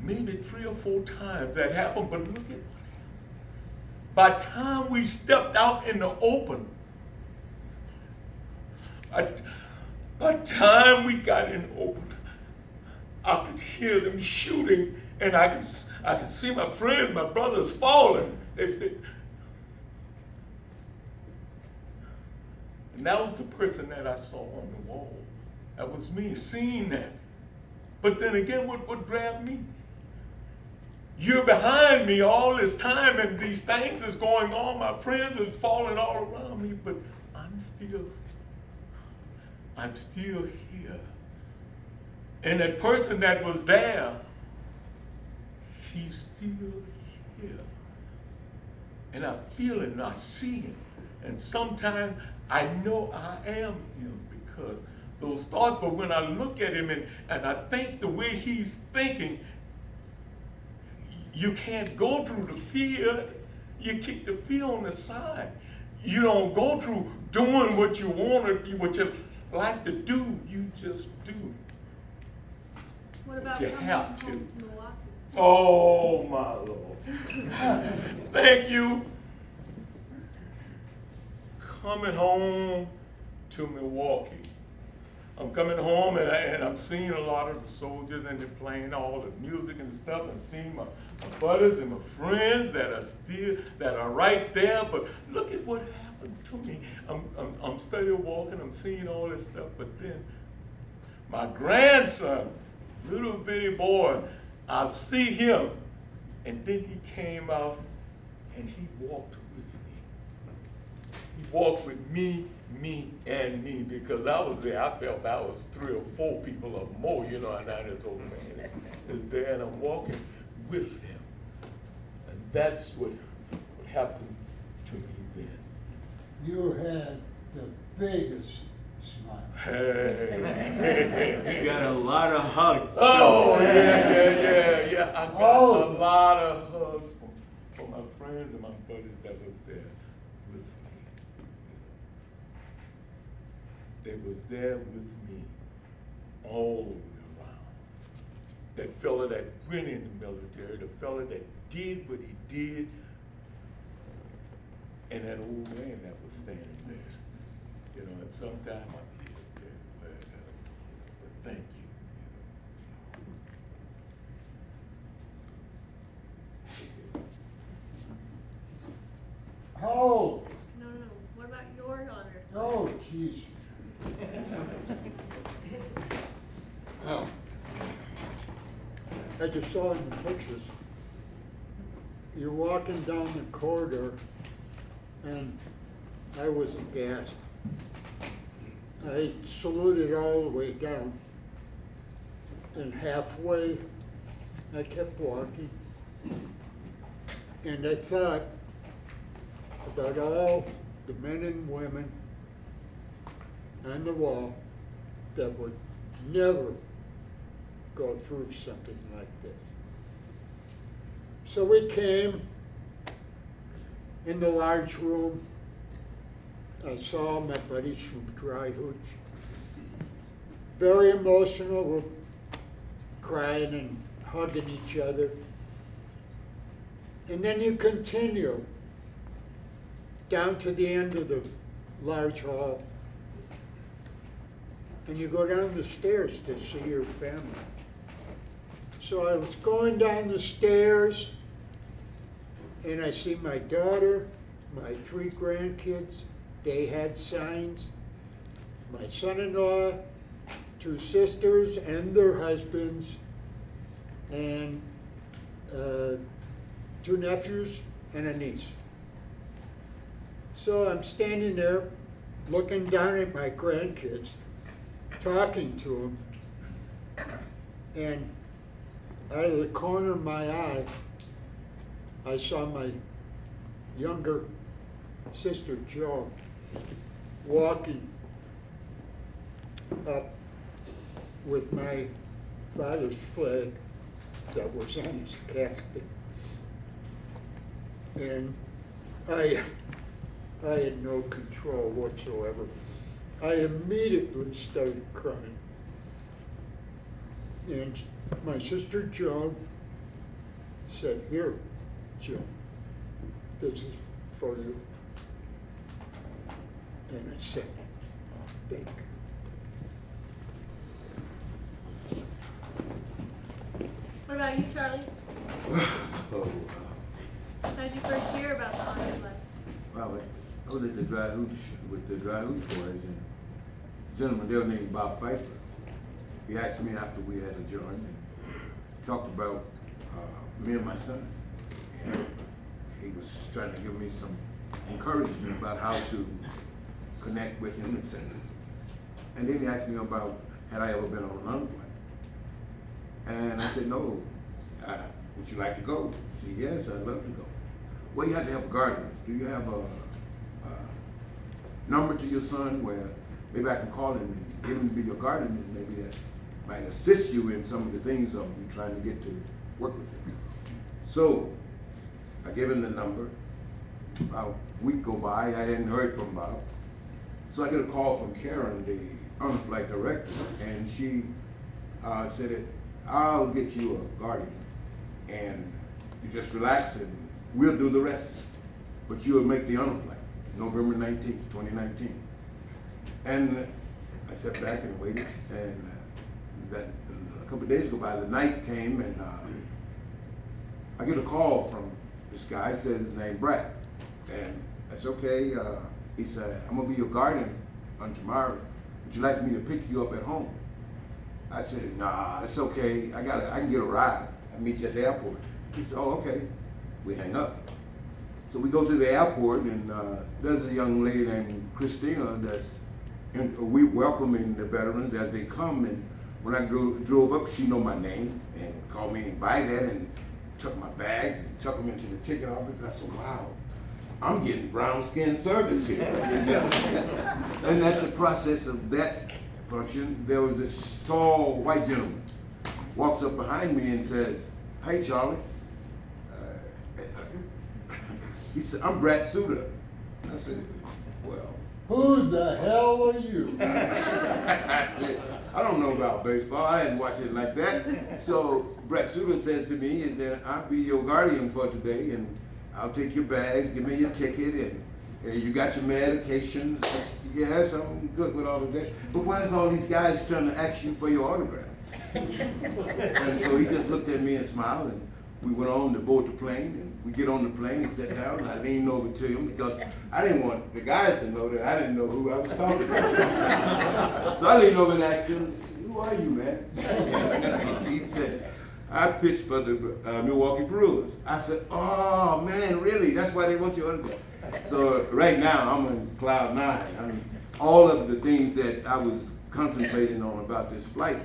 Maybe 3 or 4 times that happened, but look at what happened. By the time we stepped out in the open, by the time we got in the open, I could hear them shooting, and I could see my friends, my brothers falling. And that was the person that I saw on the wall. That was me seeing that. But then again, what grabbed me? You're behind me all this time, and these things is going on. My friends are falling all around me, but I'm still here. And that person that was there, he's still here. And I feel it and I see him. And sometimes I know I am him because those thoughts, but when I look at him and I think the way he's thinking, you can't go through the fear. You kick the fear on the side. You don't go through doing what you want to, what you like to do. You just do. What about You coming have home to. to Milwaukee? Oh, my Lord. Thank you. Coming home to Milwaukee. I'm coming home and I'm seeing a lot of the soldiers, and they're playing all the music and stuff, and seeing my buddies and my friends that are right there. But look at what happened to me. I'm still walking, I'm seeing all this stuff, but then my grandson, little bitty boy, I see him, and then he came out and he walked with me. He walked with me, and me, because I was there. I felt I was 3 or 4 people or more, and now this old man is there, and I'm walking with him. And that's what happened to me then. You had the biggest smile. You got a lot of hugs. Oh, yeah. I got a lot of hugs from my friends and my buddies that was there with me. They was there with me all the way around. That fella that went in the military, the fella that did what he did, and that old man that was standing there. And sometimes I feel there, but thank you. How old? No. What about your daughter? Oh, jeez. Oh. I just saw in the pictures. You're walking down the corridor, and I was aghast. I saluted all the way down, and halfway, I kept walking, and I thought about all the men and women on the wall that would never go through something like this. So we came in the large room. I saw my buddies from DryHootch. Very emotional, we're crying and hugging each other. And then you continue down to the end of the large hall. And you go down the stairs to see your family. So I was going down the stairs, and I see my daughter, my 3 grandkids. They had signs. My son-in-law, 2 sisters and their husbands, and 2 nephews and a niece. So I'm standing there looking down at my grandkids, talking to them, and out of the corner of my eye, I saw my younger sister, Jo, walking up with my father's flag that was on his casket. And I had no control whatsoever. I immediately started crying. And my sister Joan said, "Here, Joan, this is for you." And I said, "Thank you." What about you, Charlie? Oh, How did you first hear about the honor flight? wow, I was at the DryHootch with the DryHootch boys, and a gentleman there named Bob Pfeiffer. He asked me after we had adjourned and talked about me and my son. And he was trying to give me some encouragement about how to connect with him, etc. And then he asked me about had I ever been on an honor flight. And I said, no. Would you like to go? He said, yes, I'd love to go. Well, you have to have guardians. Do you have a number to your son where maybe I can call him and get him to be your guardian, and maybe that might assist you in some of the things of you trying to get to work with him. So I gave him the number. About a week go by, I hadn't heard from Bob. So I get a call from Karen, the honor flight director, and she said that I'll get you a guardian, and you just relax and we'll do the rest. But you'll make the honor flight, November 19th, 2019. And I sat back and waited, and that a couple of days go by, the night came, and I get a call from this guy, says his name Brett, and I said, okay, he said, I'm gonna be your guardian on tomorrow. Would you like me to pick you up at home? I said, nah, that's okay, I can get a ride. I'll meet you at the airport. He said, oh, okay. We hang up. So we go to the airport, and there's a young lady named Christina we welcoming the veterans as they come, and when I drove up, she know my name and called me by that and took my bags and took them into the ticket office. And I said, wow, I'm getting brown skin service here. And that's the process of that function. There was this tall white gentleman walks up behind me and says, hey, Charlie. He said, I'm Brad Suter. I said, well. Who the hell are you? I don't know about baseball. I didn't watch it like that. So Brett Suter says to me is that I'll be your guardian for today, and I'll take your bags, give me your ticket, and you got your medications. Yes, I'm good with all of that. But why is all these guys trying to ask you for your autograph? And so he just looked at me and smiled, and we went on to board the plane, and we get on the plane and sat down, and I leaned over to him because I didn't want the guys to know that I didn't know who I was talking about. So I leaned over and asked him, who are you, man? He said, I pitch for the Milwaukee Brewers. I said, oh, man, really? That's why they want your autograph? So right now, I'm in cloud nine. I mean, all of the things that I was contemplating on about this flight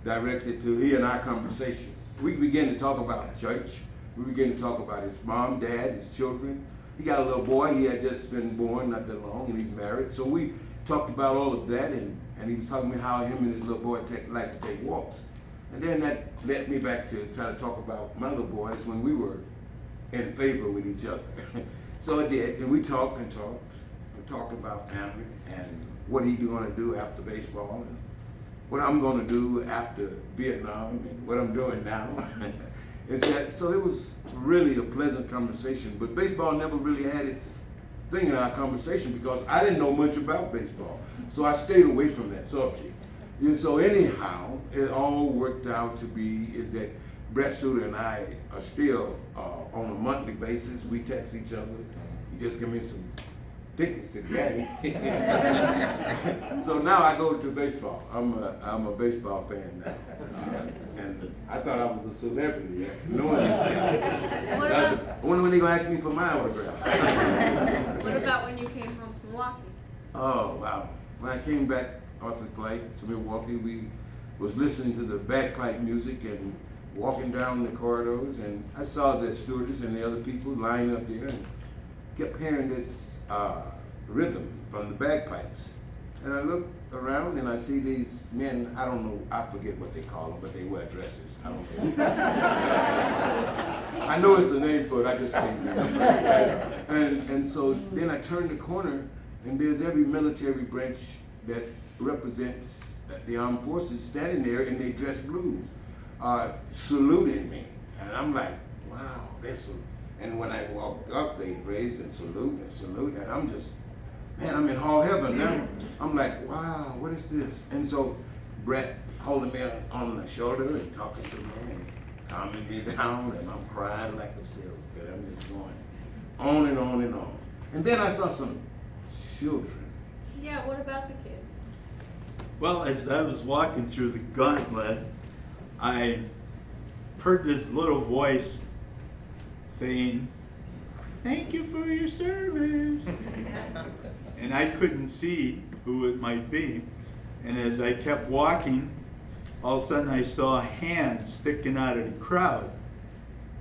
directed to he and I conversation. We began to talk about church. We began to talk about his mom, dad, his children. He got a little boy. He had just been born not that long, and he's married. So we talked about all of that, and he was talking about how him and his little boy like to take walks. And then that led me back to try to talk about my little boys when we were in favor with each other. So it did, and we talked and talked. We talked about family and what he's going to do after baseball, and what I'm going to do after Vietnam, and what I'm doing now. So it was really a pleasant conversation, but baseball never really had its thing in our conversation because I didn't know much about baseball. So I stayed away from that subject. And so anyhow, it all worked out to be is that Brett Suter and I are still on a monthly basis. We text each other. He just give me some tickets to the game. So now I go to baseball. I'm a baseball fan now. And I thought I was a celebrity. No one I wonder when they're going to ask me for my autograph. What about when you came home from Milwaukee? Oh, wow. When I came back off the flight to Milwaukee, we was listening to the bagpipe music and walking down the corridors, and I saw the stewardess and the other people lying up there and kept hearing this rhythm from the bagpipes. And I look around and I see these men, I don't know, I forget what they call them, but they wear dresses. I don't know. I know it's a name for it, I just can't remember. And so then I turn the corner and there's every military branch that represents the armed forces standing there in their dress blues, saluting me. And I'm like, wow, and when I walk up, they raise and salute, and I'm just, man, I'm in hall heaven now. I'm like, wow, what is this? And so Brett holding me on the shoulder and talking to me and calming me down, and I'm crying like a silk, and I'm just going on and on and on. And then I saw some children. Yeah, what about the kids? Well, as I was walking through the gauntlet, I heard this little voice saying, "Thank you for your service." And I couldn't see who it might be. And as I kept walking, all of a sudden I saw a hand sticking out of the crowd.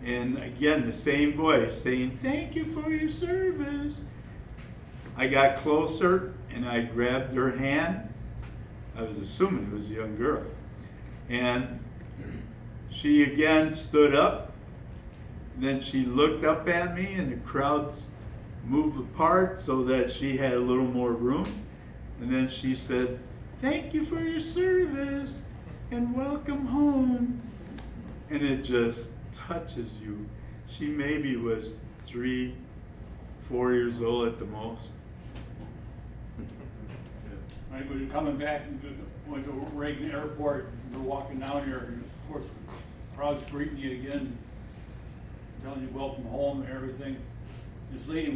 And again, the same voice saying, "Thank you for your service." I got closer and I grabbed her hand. I was assuming it was a young girl. And she again stood up. Then she looked up at me and the crowds moved apart so that she had a little more room. And then she said, "Thank you for your service and welcome home." And it just touches you. She maybe was 3, 4 years old at the most. I was coming back and went to Reagan Airport, we were walking down here, and of course, crowd's greeting you again, telling you welcome home and everything. This lady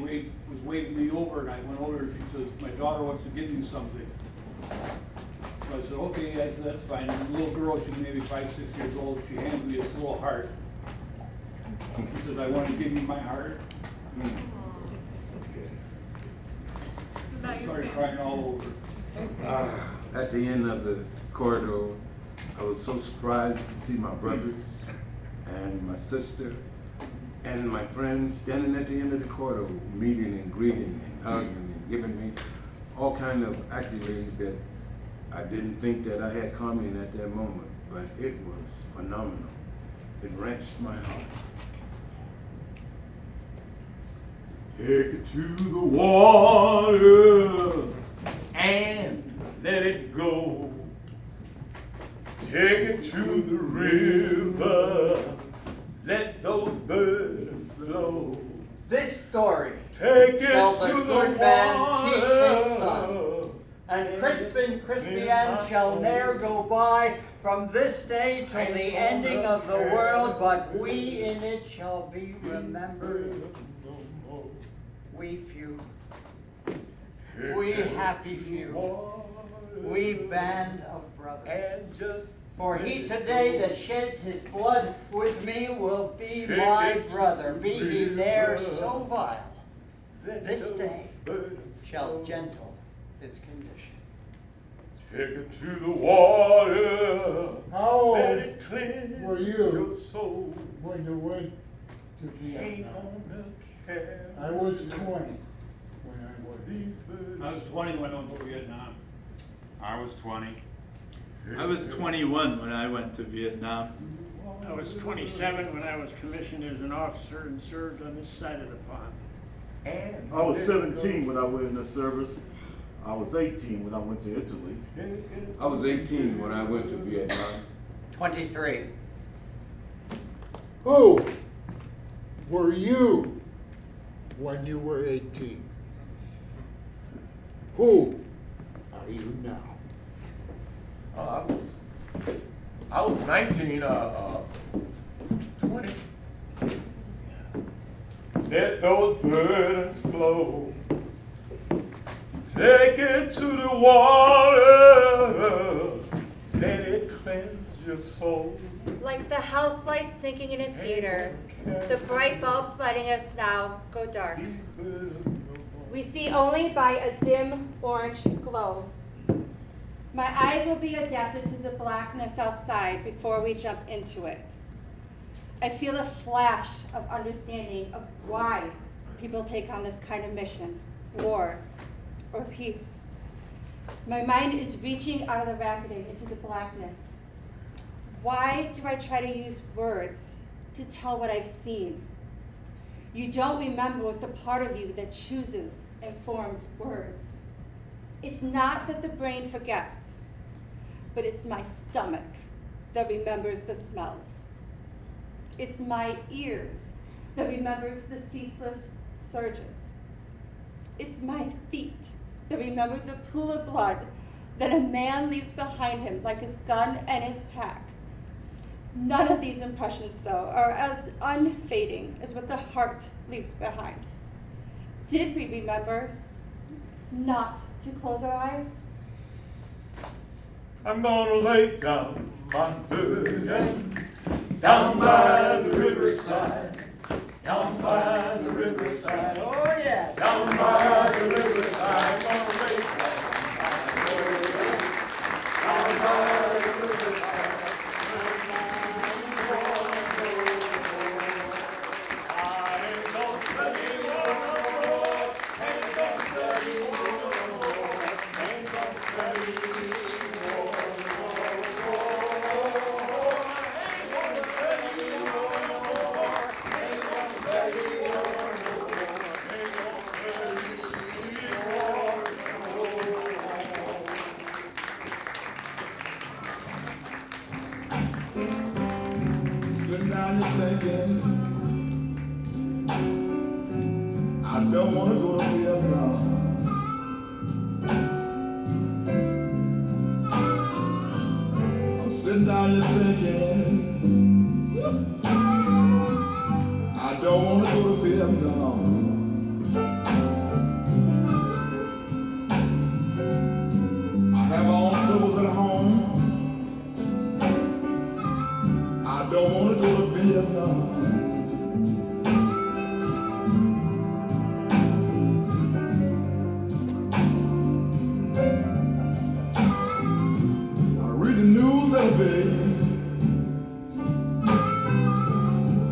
was waving me over, and I went over and she says, "My daughter wants to give you something." So I said, "Okay," I said, "that's fine." And the little girl, she's maybe 5, 6 years old, she handed me this little heart. She says, "I want to give you my heart." I started crying all over. At the end of the corridor, I was so surprised to see my brothers and my sister and my friends standing at the end of the corridor, meeting and greeting and hugging and giving me all kind of accolades that I didn't think that I had coming at that moment, but it was phenomenal. It wrenched my heart. Take it to the water and let it go. Take it to the river, let those burdens flow. This story Take it shall the to the good man teach his water. son, and Crispian shall ne'er go by from this day till the ending of the world, but we in it shall be remembered. We few, we happy few, we band of brothers. For he today that sheds his blood with me will be my brother, be he ne'er so vile. This day shall gentle his condition. Take it to the water. How old Let it cleanse were you your soul. when you went to Ain't Vietnam? gonna care. I was 20 when I went. I was 20 when I went to Vietnam. I was 20. I was 21 when I went to Vietnam. I was 27 when I was commissioned as an officer and served on this side of the pond. I was 17 when I went in the service. I was 18 when I went to Italy. I was 18 when I went to Vietnam. 23. Who were you when you were 18? Who are you now? I was 19, 20. Let those burdens flow. Take it to the water. Let it cleanse your soul. Like the house lights sinking in a theater, the bright bulbs lighting us now go dark. We see only by a dim orange glow. My eyes will be adapted to the blackness outside before we jump into it. I feel a flash of understanding of why people take on this kind of mission, war, or peace. My mind is reaching out of the racketing into the blackness. Why do I try to use words to tell what I've seen? You don't remember with the part of you that chooses and forms words. It's not that the brain forgets, but it's my stomach that remembers the smells. It's my ears that remembers the ceaseless surges. It's my feet that remember the pool of blood that a man leaves behind him like his gun and his pack. None of these impressions, though, are as unfading as what the heart leaves behind. Did we remember not to close our eyes? I'm gonna lay down my burden down by the riverside, down by the riverside. Oh, yeah. Down by the riverside, I'm gonna lay down my burden down by the riverside. I don't want to go to Vietnam. I'm sitting down here thinking, I don't want to go to Vietnam. I have my own troubles at home. I don't want to go to Vietnam.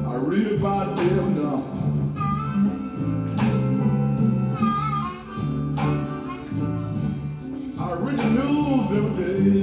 I read about Vietnam. I read the news every day.